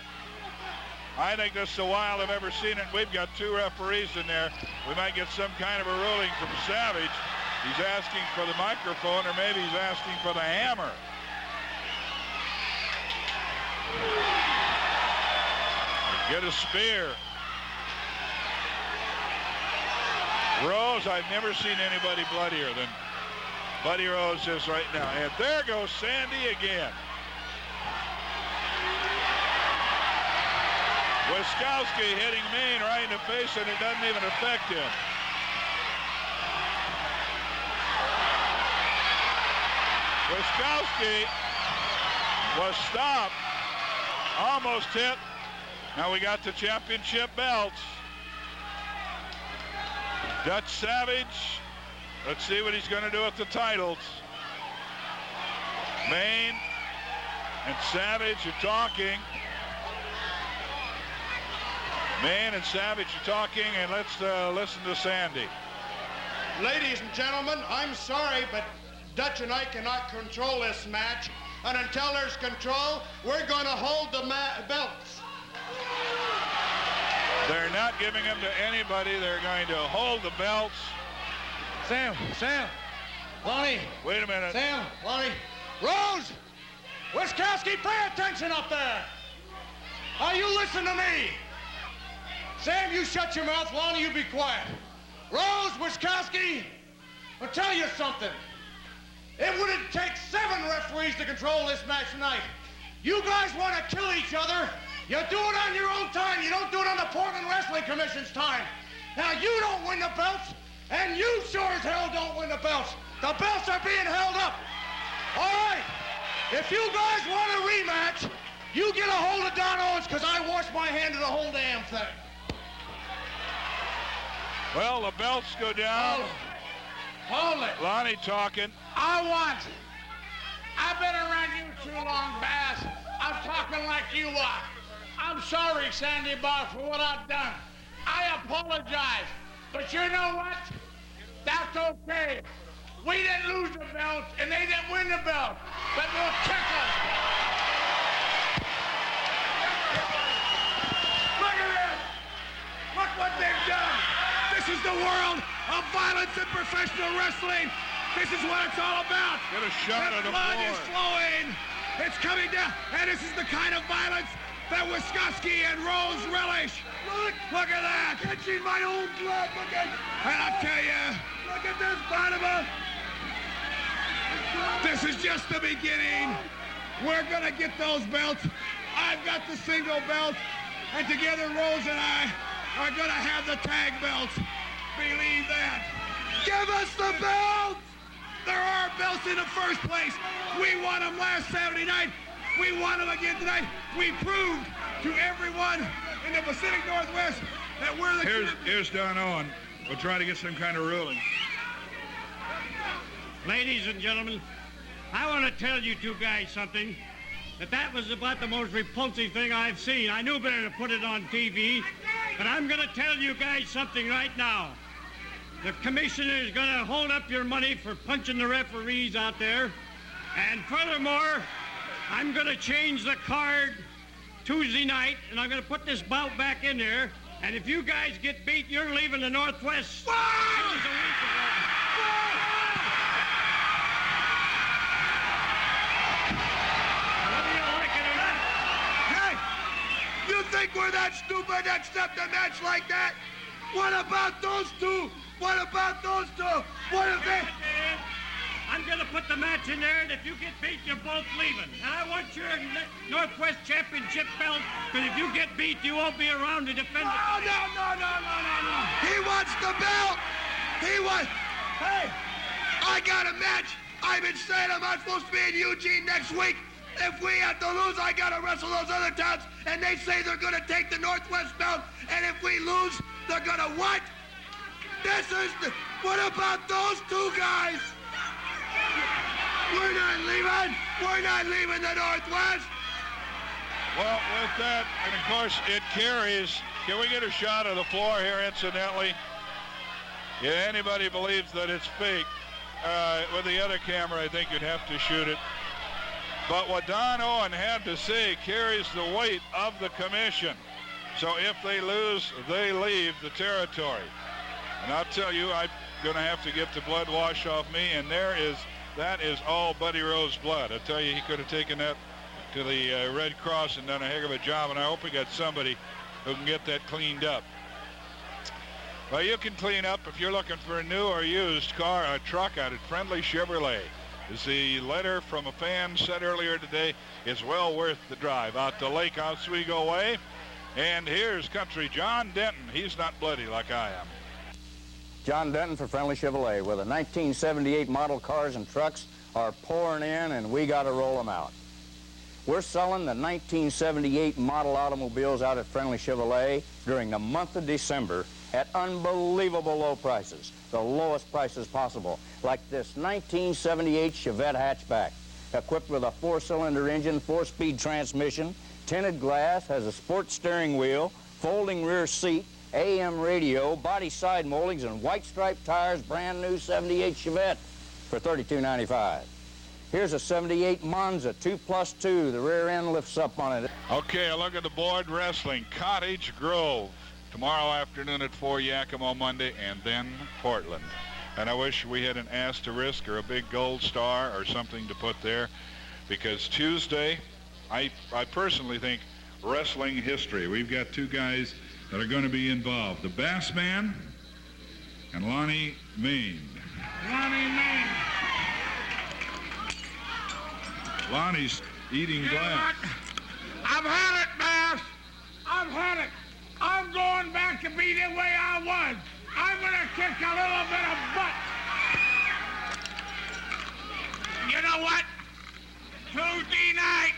I think this is the wild I've ever seen it. We've got 2 referees in there. We might get some kind of a ruling from Savage. He's asking for the microphone, or maybe he's asking for the hammer. Get a spear. Rose, I've never seen anybody bloodier than Buddy Rose is right now. And there goes Sandy again. Wiskowski hitting Mayne right in the face, and it doesn't even affect him. Wiskowski was stopped, almost hit. Now we got the championship belts. Dutch Savage. Let's see what he's going to do with the titles. Mayne and Savage are talking. Mayne and Savage are talking, and let's listen to Sandy. Ladies and gentlemen, I'm sorry, but Dutch and I cannot control this match. And until there's control, we're going to hold the belts. They're not giving them to anybody. They're going to hold the belts. Sam, Lonnie. Wait a minute. Sam, Lonnie. Rose! Wiskowski, pay attention up there. Now you listen to me. Sam, you shut your mouth. Lonnie, you be quiet. Rose, Wiskowski, I'll tell you something. It wouldn't take 7 referees to control this match tonight. You guys want to kill each other. You do it on your own time. You don't do it on the Portland Wrestling Commission's time. Now, you don't win the belts, and you sure as hell don't win the belts. The belts are being held up. All right. If you guys want a rematch, you get a hold of Don Owens, because I washed my hand of the whole damn thing. Well, the belts go down. Hold it. Lonnie talking. I've been around you too long, Bass. I'm talking like you are. I'm sorry, Sandy Bar, for what I've done. I apologize. But you know what? That's okay. We didn't lose the belt, and they didn't win the belt. But we'll kick them. Look at this. Look what they've done. This is the world of violence in professional wrestling. This is what it's all about. Get a shot of the blood floor. is flowing. It's coming down. And this is the kind of violence that Wisconsin and Rose relish. Look at that. Catching my own blood. Look at. And I tell you. Look at this, Barnabas. This is just the beginning. We're going to get those belts. I've got the single belt. And together, Rose and I are going to have the tag belts. Believe that. Give us the belts. There are belts in the first place. We won them last Saturday night. We won them again tonight. We proved to everyone in the Pacific Northwest that we're the Here's Don Owen. We'll try to get some kind of ruling. Ladies and gentlemen, I want to tell you two guys something. That was about the most repulsive thing I've seen. I knew better to put it on TV, but I'm going to tell you guys something right now. The commissioner is going to hold up your money for punching the referees out there. And furthermore, I'm going to change the card Tuesday night, and I'm going to put this bout back in there. And if you guys get beat, you're leaving the Northwest. Hey, you think we're that stupid to accept a match like that? What about those two? What about those two? What if they... I'm going to put the match in there, and if you get beat, you're both leaving. And I want your Northwest Championship belt, because if you get beat, you won't be around to defend it. No. He wants the belt. He wants... Hey, I got a match. I've been saying I'm not supposed to be in Eugene next week. If we have to lose, I got to wrestle those other towns, and they say they're going to take the Northwest belt, and if we lose, they're going to what? This is the... What about those two guys? We're not leaving. We're not leaving the Northwest. Well, with that, and of course, it carries. Can we get a shot of the floor here, incidentally? Yeah, anybody believes that it's fake. With the other camera, I think you'd have to shoot it. But what Don Owen had to say carries the weight of the commission. So if they lose, they leave the territory. And I'll tell you, I'm going to have to get the blood wash off me, and that is all Buddy Rose blood. I tell you, he could have taken that to the Red Cross and done a heck of a job, and I hope we got somebody who can get that cleaned up. Well, you can clean up if you're looking for a new or used car or truck out at Friendly Chevrolet. As the letter from a fan said earlier today, it's well worth the drive out to Lake Oswego Way. And here's Country John Denton. He's not bloody like I am. John Denton for Friendly Chevrolet, where the 1978 model cars and trucks are pouring in, and we got to roll them out. We're selling the 1978 model automobiles out at Friendly Chevrolet during the month of December at unbelievable low prices, the lowest prices possible, like this 1978 Chevette hatchback, equipped with a 4-cylinder engine, 4-speed transmission, tinted glass, has a sports steering wheel, folding rear seat, AM radio, body side moldings, and white striped tires, brand new 78 Chevette for $32.95. Here's a 78 Monza 2+2. The rear end lifts up on it. Okay, a look at the board wrestling. Cottage Grove tomorrow afternoon at 4, Yakima Monday, and then Portland. And I wish we had an asterisk or a big gold star or something to put there, because Tuesday, I personally think wrestling history. We've got two guys that are going to be involved. The Bass Man and Lonnie Mayne. Lonnie Mayne. Lonnie's eating glass. I've had it, Bass. I've had it. I'm going back to be the way I was. I'm going to kick a little bit of butt. know what? Tuesday night,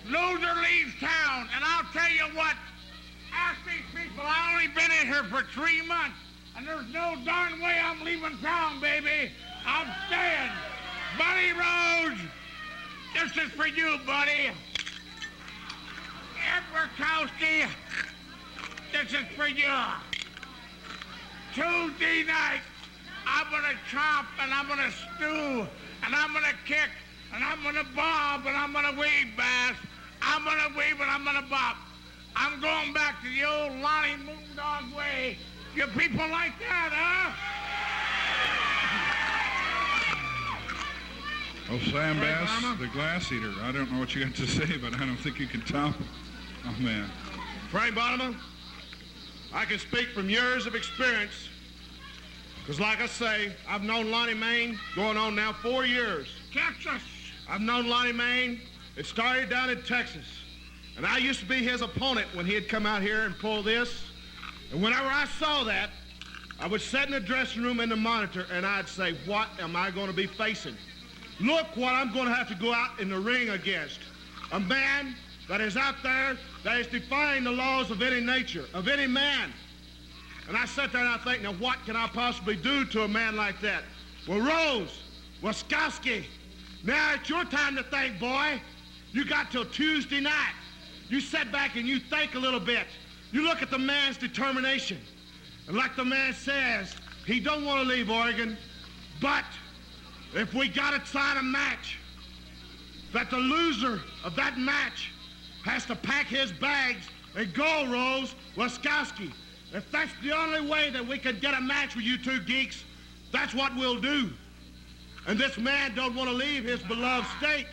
loser leaves town. And I'll tell you what, ask these people, I only been in here for 3 months, and there's no darn way I'm leaving town, baby. I'm staying. Buddy Rose, this is for you, buddy. Ed Burkowski, this is for you. Tuesday night, I'm gonna chomp, and I'm gonna stew, and I'm gonna kick, and I'm gonna bob, and I'm gonna weave, Bass. I'm gonna weave, and I'm gonna bop. I'm going back to the old Lonnie Moondog way. You people like that, huh? Oh, Sam Bass, the glass eater. I don't know what you got to say, but I don't think you can top him. Oh, man. Frank Bottomer, I can speak from years of experience, because like I say, I've known Lonnie Mayne going on now 4 years. Texas. I've known Lonnie Mayne. It started down in Texas, and I used to be his opponent when he had come out here and pulled this. And whenever I saw that, I would sit in the dressing room in the monitor, and I'd say, what am I going to be facing? Look what I'm going to have to go out in the ring against. A man that is out there that is defying the laws of any nature, of any man. And I sat there and I think, now what can I possibly do to a man like that? Well, Rose, Waskowski, now it's your time to think, boy. You got till Tuesday night. You sit back and you think a little bit. You look at the man's determination. And like the man says, he don't want to leave Oregon, but if we got to sign a match, that the loser of that match has to pack his bags and go, Rose, Waskowski. If that's the only way that we could get a match with you two geeks, that's what we'll do. And this man don't want to leave his beloved state.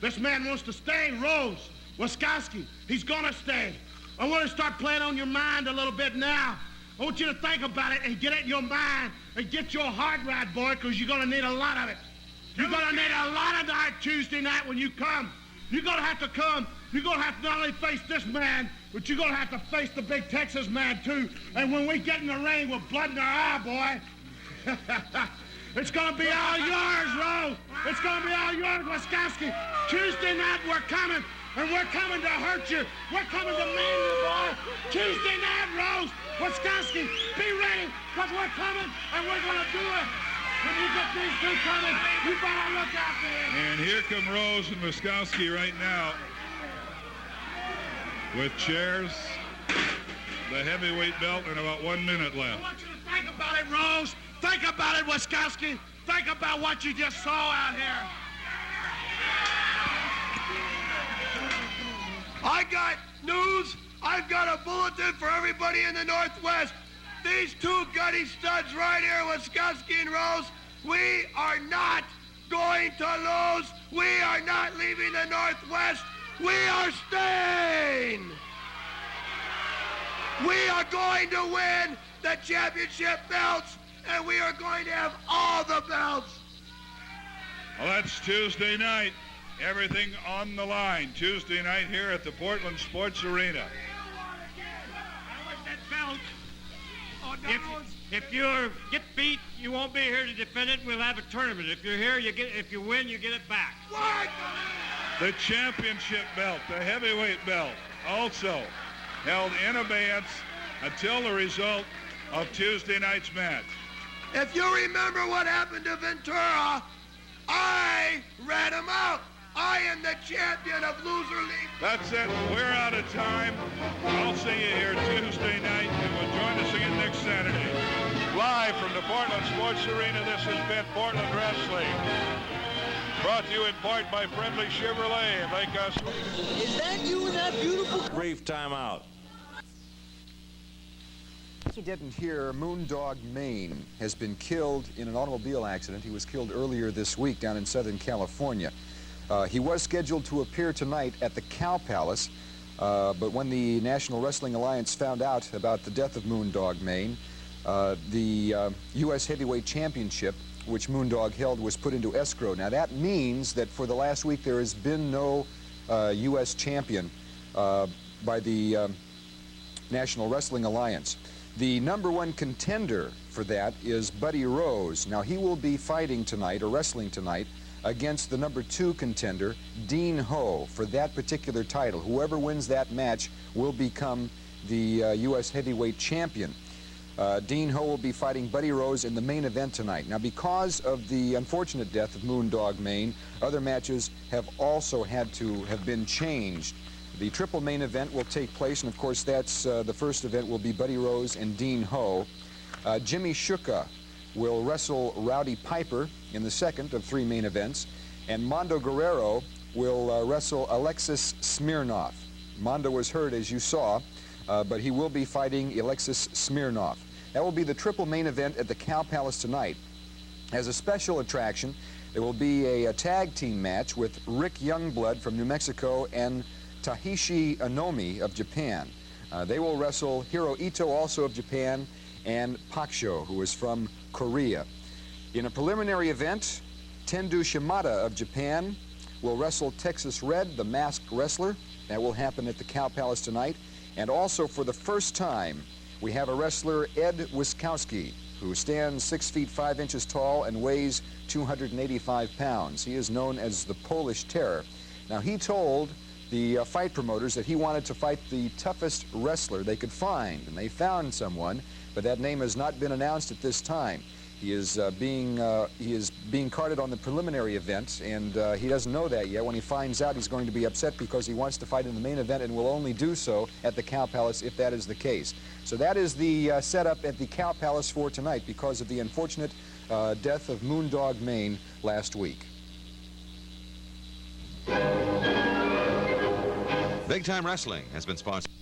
This man wants to stay, Rose, Waskowski. He's gonna stay. I want to start playing on your mind a little bit now. I want you to think about it and get it in your mind and get your heart right, boy, because you're going to need a lot of it. You're going to need a lot of that Tuesday night when you come. You're going to have to come. You're going to have to not only face this man, but you're going to have to face the big Texas man, too. And when we get in the ring with blood in our eye, boy, it's going to be all yours, Rose. It's going to be all yours, Waskowski. Tuesday night, we're coming. And we're coming to hurt you. We're coming to maim you, boy. Tuesday night, Rose, Waskowski, be ready, because we're coming, and we're going to do it. When you get these two coming, you better look out there. And here come Rose and Waskowski right now with chairs, the heavyweight belt, and about 1 minute left. I want you to think about it, Rose. Think about it, Waskowski. Think about what you just saw out here. I got news. I've got a bulletin for everybody in the Northwest. These two gutty studs right here, Waskowski and Rose, we are not going to lose. We are not leaving the Northwest. We are staying. We are going to win the championship belts, and we are going to have all the belts. Well, that's Tuesday night. Everything on the line. Tuesday night here at the Portland Sports Arena. If you get beat, you won't be here to defend it. We'll have a tournament. If you're here, if you win, you get it back. What? The championship belt, the heavyweight belt, also held in abeyance until the result of Tuesday night's match. If you remember what happened to Ventura, I ran him out. I am the champion of Loser League. That's it. We're out of time. I'll see you here Tuesday night, and we'll join us again next Saturday. Live from the Portland Sports Arena, this has been Portland Wrestling. Brought to you in part by Friendly Chevrolet. Make us... Is that you in that beautiful... Brief timeout. You didn't hear, Moondog Mayne has been killed in an automobile accident. He was killed earlier this week down in Southern California. He was scheduled to appear tonight at the Cow Palace, but when the National Wrestling Alliance found out about the death of Moondog Mayne, the U.S. Heavyweight Championship, which Moondog held, was put into escrow. Now that means that for the last week there has been no U.S. champion by the National Wrestling Alliance. The #1 contender for that is Buddy Rose. Now he will be fighting tonight, or wrestling tonight, against the #2 contender, Dean Ho, for that particular title. Whoever wins that match will become the U.S. heavyweight champion. Dean Ho will be fighting Buddy Rose in the main event tonight. Now, because of the unfortunate death of Moondog Mayne, other matches have also had to have been changed. The triple main event will take place, and of course that's the first event will be Buddy Rose and Dean Ho. Jimmy Shuka will wrestle Rowdy Piper in the second of 3 main events, and Mondo Guerrero will wrestle Alexis Smirnov. Mondo was hurt, as you saw, but he will be fighting Alexis Smirnov. That will be the triple main event at the Cow Palace tonight. As a special attraction, there will be a tag team match with Rick Youngblood from New Mexico and Tahishi Inomi of Japan. They will wrestle Hiro Ito, also of Japan, and Paksho, who is from Korea. In a preliminary event, Tendu Shimada of Japan will wrestle Texas Red, the masked wrestler. That will happen at the Cow Palace tonight. And also, for the first time, we have a wrestler, Ed Wiskowski, who stands 6 feet 5 inches tall and weighs 285 pounds. He is known as the Polish Terror. Now, he told the fight promoters that he wanted to fight the toughest wrestler they could find, and they found someone, but that name has not been announced at this time. He is being carded on the preliminary event, and he doesn't know that yet. When he finds out, he's going to be upset because he wants to fight in the main event and will only do so at the Cow Palace if that is the case. So that is the setup at the Cow Palace for tonight because of the unfortunate death of Moondog Mayne last week. Big Time Wrestling has been sponsored.